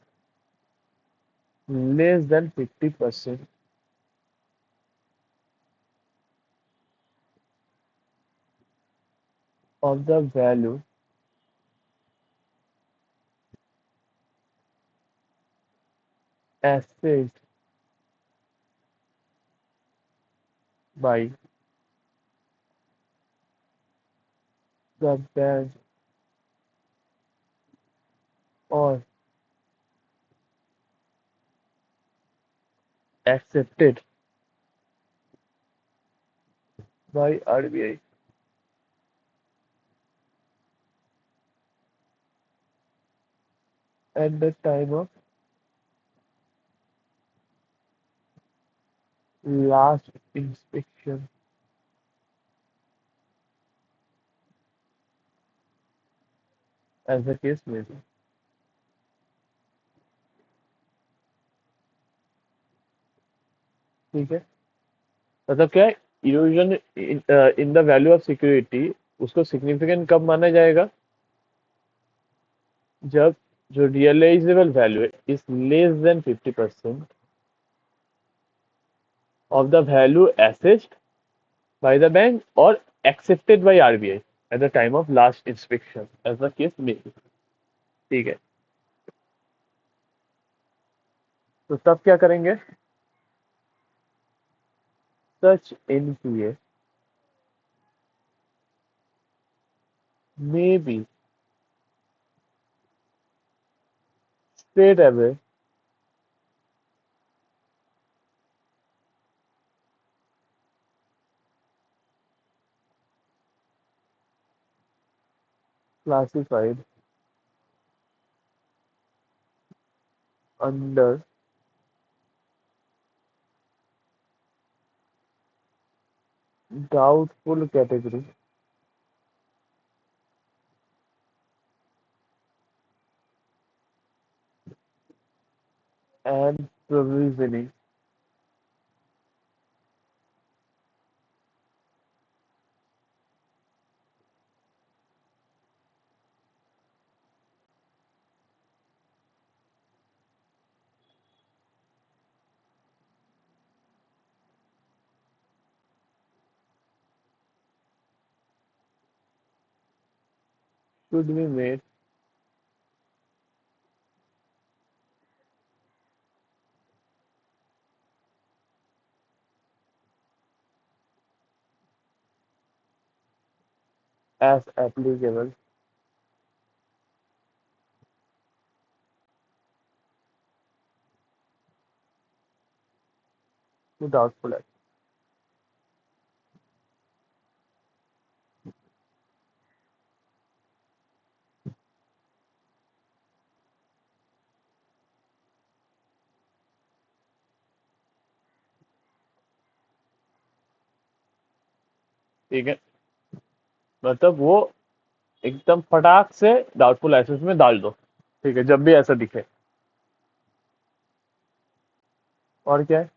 A: less than 50% of the value assessed by the bank or accepted by RBI at the time of last inspection, as the case may be. ठीक है, मतलब क्या है, erosion in the value of security उसको सिग्निफिकेंट कब माना जाएगा, जब जो रियलाइजेबल वैल्यू है is less then 50% of the value assessed by the bank or accepted by RBI at the time of last inspection, as the case may be. ठीक है, तो तब क्या करेंगे, such NPA may be straight away classified under doubtful category and provisioning should be made as applicable to doubtful acts. ठीक है, मतलब वो एकदम फटाक से डाउटफुल एसेट्स में डाल दो। ठीक है, जब भी ऐसा दिखे। और क्या है?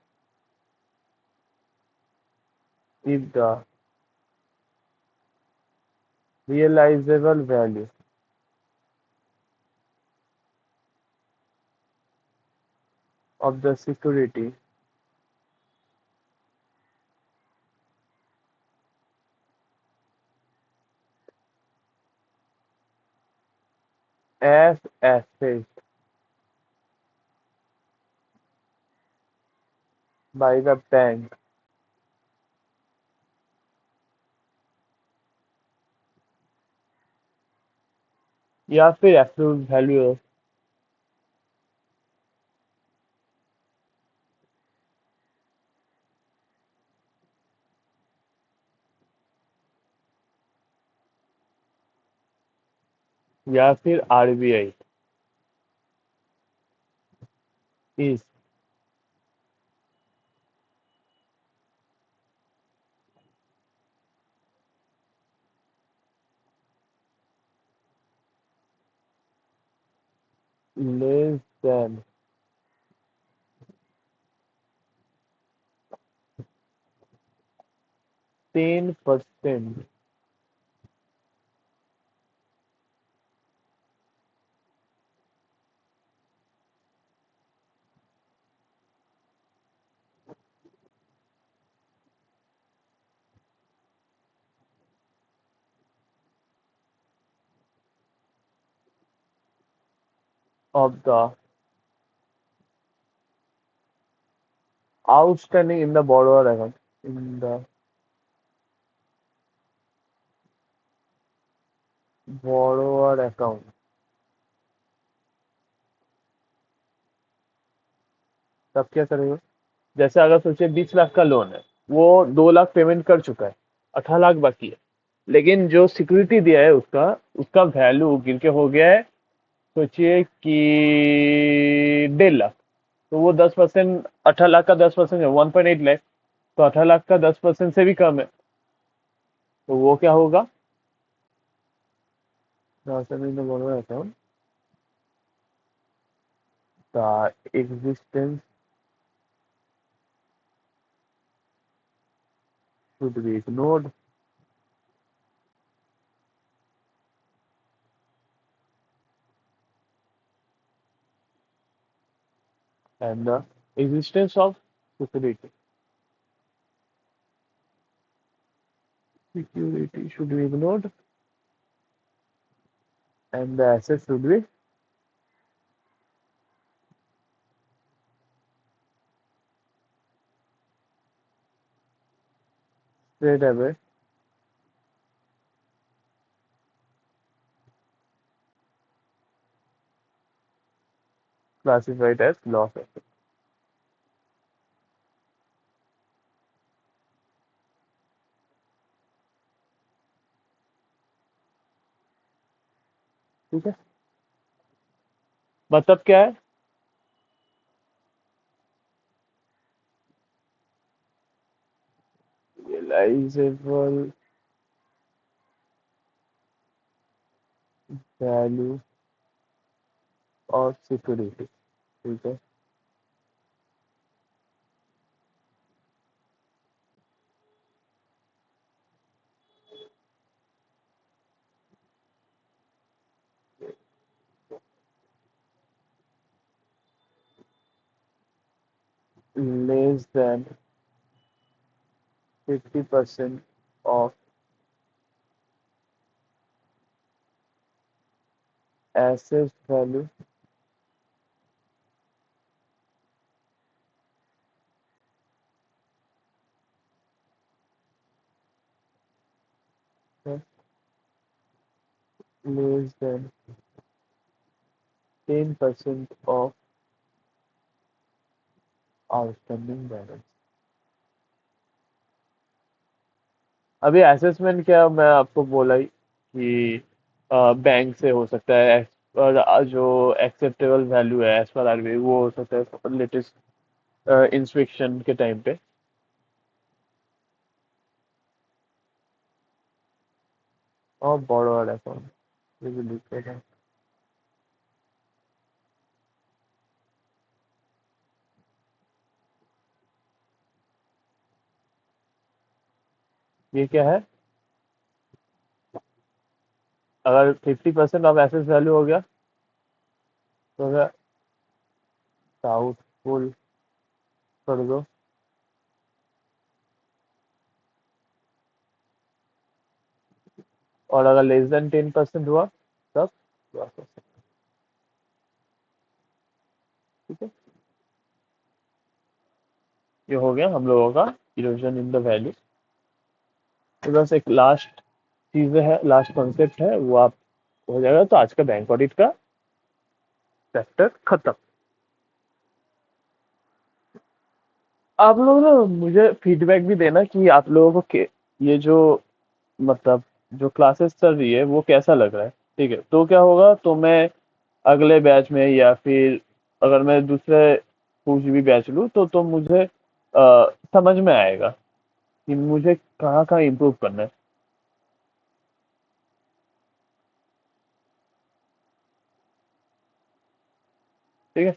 A: If the realisable value of the security as asset by the bank, या फिर एब्सोल्यूट वैल्यू, या फिर RBI is less than 10% of the outstanding in the borrower account, in the borrower account। तब क्या करेगा? जैसे अगर सोचिए 20 लाख का लोन है, वो 2 लाख पेमेंट कर चुका है, 18 लाख बाकी है, लेकिन जो सिक्योरिटी दिया है उसका उसका वैल्यू गिर के हो गया है, सोचिए कि 1.5 लाख। तो वो 10%, 18 लाख का 10% है 1.8 लाख। तो 18 लाख का 10% से भी कम है, तो वो क्या होगा? In the borrower account, the existence should be ignored and the existence of security security should be ignored and the assets should be straight away classified as loss asset। ठीक है, मतलब क्या है? realizable value of security। ठीक है, less than 50% of asset value less than 10% of outstanding balance। अभी असेसमेंट क्या, मैं आपको बोला ही कि बैंक से हो सकता है, और जो एक्सेप्टेबल वैल्यू है एज पर आरबीआई वो हो सकता है लेटेस्ट इंस्पेक्शन के टाइम पे। और borrower account. We will look at that. ये क्या है? अगर 50% ऑफ एसेट वैल्यू हो गया तो अगर डाउटफुल कर दो, और अगर लेस देन 10% हुआ तब ड्रॉ कर सकते हैं। ठीक है, ये हो गया हम लोगों का इरोजन इन द वैल्यू। तो बस एक लास्ट चीज है, लास्ट कॉन्सेप्ट है, वो आप हो जाएगा तो आज का बैंक ऑडिट का चैप्टर खत्म। आप लोग ना मुझे फीडबैक भी देना कि आप लोगों को ये जो मतलब जो क्लासेस चल रही है वो कैसा लग रहा है। ठीक है, तो क्या होगा, तो मैं अगले बैच में या फिर अगर मैं दूसरे कुछ भी बैच लूँ तो मुझे समझ में आएगा कि मुझे कहाँ कहाँ इम्प्रूव करना है। ठीक है,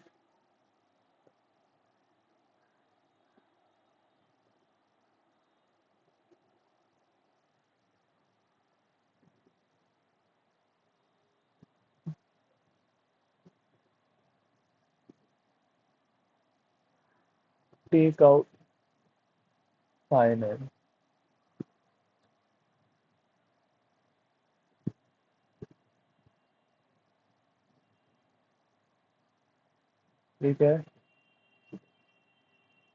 A: टेक आउट फाइनेंस। ठीक है,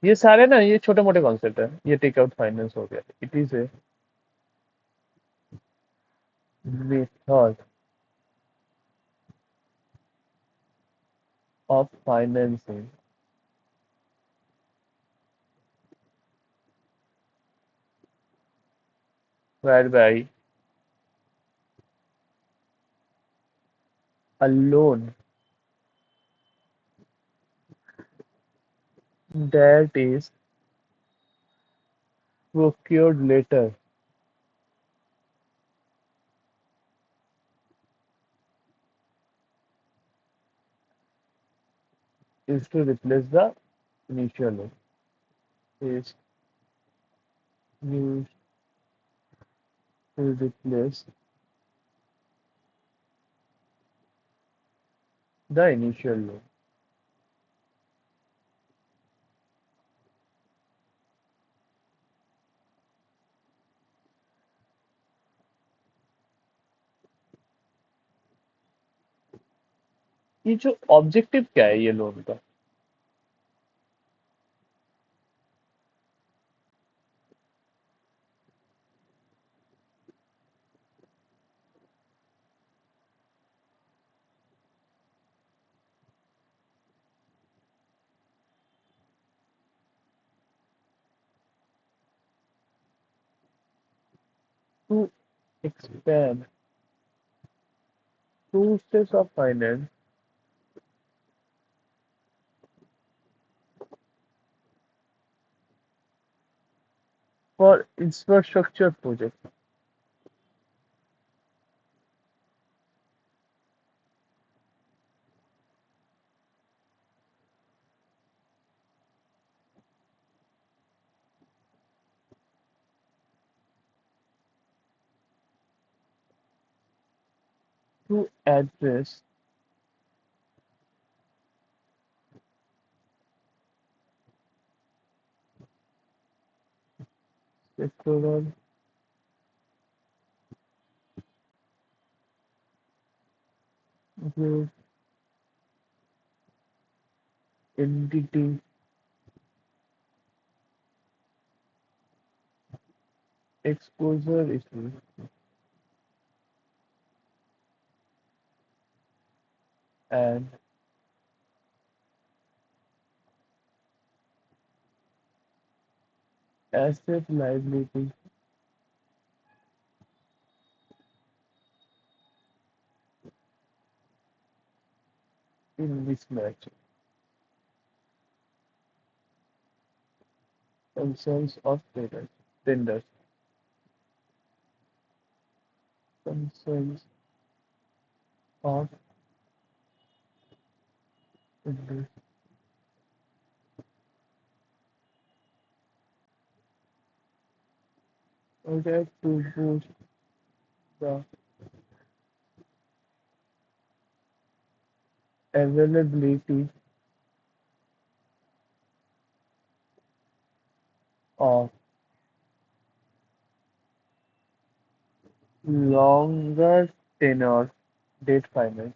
A: ये सारे ना ये छोटे मोटे कॉन्सेप्ट है। ये टेक आउट फाइनेंस हो गया, it is a method of financing whereby a loan that is procured later is to replace the initial loan, is used to replace the initial loan। ये जो ऑब्जेक्टिव क्या है ये लोन का? To expand sources of finance for infrastructure projects, to address sectoral growth, entity exposure issues, and asset liability in mismatch, concerns of tenders, concerns of English order to boost the availability of longer tenure debt finance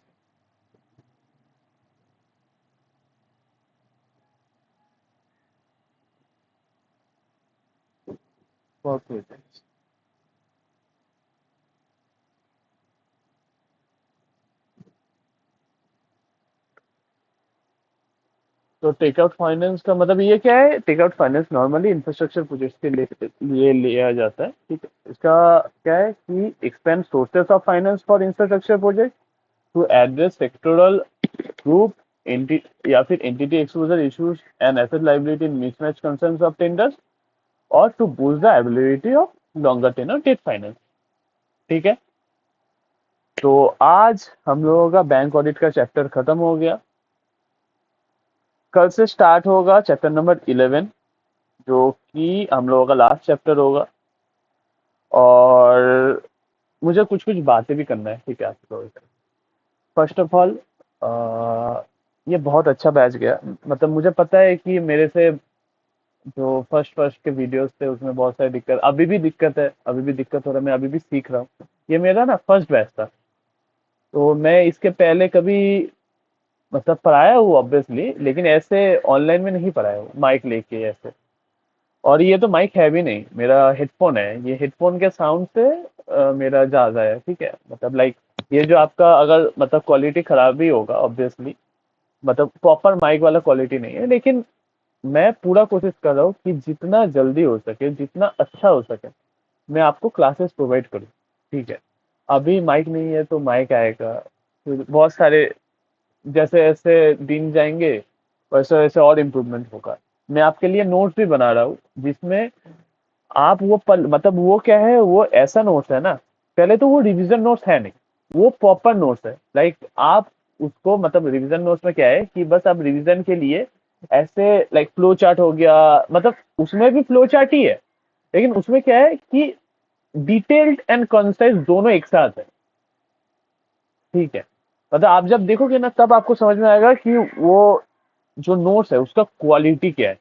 A: for projects. तो टेकआउट फाइनेंस का मतलब ये क्या है? Takeout finance normally infrastructure projects के लिए लिया जाता है, ठीक है। इसका क्या है कि expand sources of finance for infrastructure project to address sectoral group या फिर entity exposure issues and asset liability mismatch concerns of tenders और to boost the ability of longer tenor debt finance, ठीक है। तो आज हम लोगों का बैंक ऑडिट का चैप्टर खत्म हो गया। कल से स्टार्ट होगा चैप्टर नंबर 11, जो कि हम लोगों का लास्ट चैप्टर होगा। और मुझे कुछ कुछ बातें भी करना है, ठीक है आप लोगों से। फर्स्ट ऑफ ऑल, ये बहुत अच्छा बैच गया। मतलब मुझे पता है कि मेरे से जो फर्स्ट फर्स्ट के वीडियोस थे उसमें बहुत सारी दिक्कत, अभी भी दिक्कत है, अभी भी दिक्कत हो रहा है, मैं अभी भी सीख रहा हूँ। ये मेरा ना फर्स्ट बैच था, तो मैं इसके पहले कभी मतलब पढ़ाया हूँ ऑब्वियसली, लेकिन ऐसे ऑनलाइन में नहीं पढ़ाया हूँ माइक लेके ऐसे। और ये तो माइक है भी नहीं, मेरा हेडफोन है, ये हेडफोन के साउंड से मेरा ज्यादा है, ठीक है। मतलब लाइक ये जो आपका अगर मतलब क्वालिटी खराब भी होगा ऑब्वियसली, मतलब प्रॉपर माइक वाला क्वालिटी नहीं है, लेकिन मैं पूरा कोशिश कर रहा हूँ कि जितना जल्दी हो सके, जितना अच्छा हो सके, मैं आपको क्लासेस प्रोवाइड करूँ, ठीक है। अभी माइक नहीं है तो माइक आएगा, फिर बहुत सारे जैसे जैसे दिन जाएंगे वैसे वैसे और इम्प्रूवमेंट होगा। मैं आपके लिए नोट्स भी बना रहा हूँ, जिसमें आप वो पल मतलब वो क्या है, वो ऐसा नोट्स है ना, पहले तो वो रिवीजन नोट्स है नहीं, वो प्रॉपर नोट्स है। लाइक आप उसको मतलब रिवीजन नोट्स में क्या है कि बस आप रिवीजन के लिए ऐसे लाइक फ्लो चार्ट हो गया, मतलब उसमें भी फ्लो चार्ट ही है, लेकिन उसमें क्या है कि डिटेल्ड एंड कंसाइज दोनों एक साथ है, ठीक है। मतलब आप जब देखोगे ना तब आपको समझ में आएगा कि वो जो नोट्स है उसका क्वालिटी क्या है,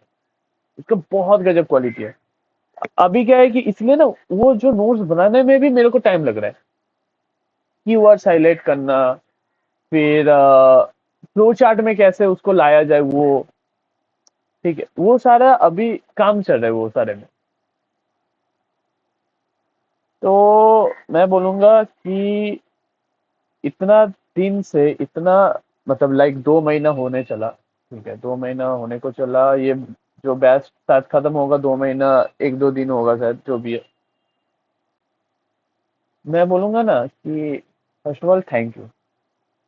A: उसका बहुत गजब क्वालिटी है। अभी क्या है कि इसलिए ना वो जो नोट्स बनाने में भी मेरे को टाइम लग रहा है, कीवर्ड्स हाईलाइट करना, फिर फ्लो चार्ट में कैसे उसको लाया जाए वो, ठीक है। वो सारा अभी काम चल रहा है वो सारे में। तो मैं बोलूंगा कि इतना दिन से इतना मतलब लाइक 2 महीना होने चला, ठीक है, 2 महीना होने को चला। ये जो बैच शायद खत्म होगा 2 महीना 1-2 दिन होगा शायद, जो भी है। मैं बोलूंगा ना कि first of all thank you,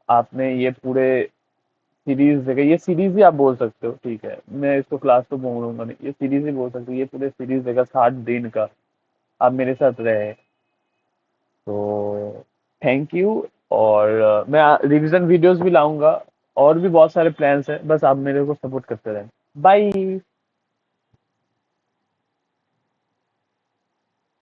A: आपने ये पूरे सीरीज देखा, ये सीरीज ही आप बोल सकते हो, ठीक है। मैं इसको क्लास तो बोलूंगा नहीं, ये सीरीज ही बोल सकते हो। ये पूरे सीरीज देखा 60 दिन का, आप मेरे साथ रहे, तो थैंक यू। और मैं रिवीजन वीडियोस भी लाऊंगा, और भी बहुत सारे प्लान्स हैं, बस आप मेरे को सपोर्ट करते रहें। बाय।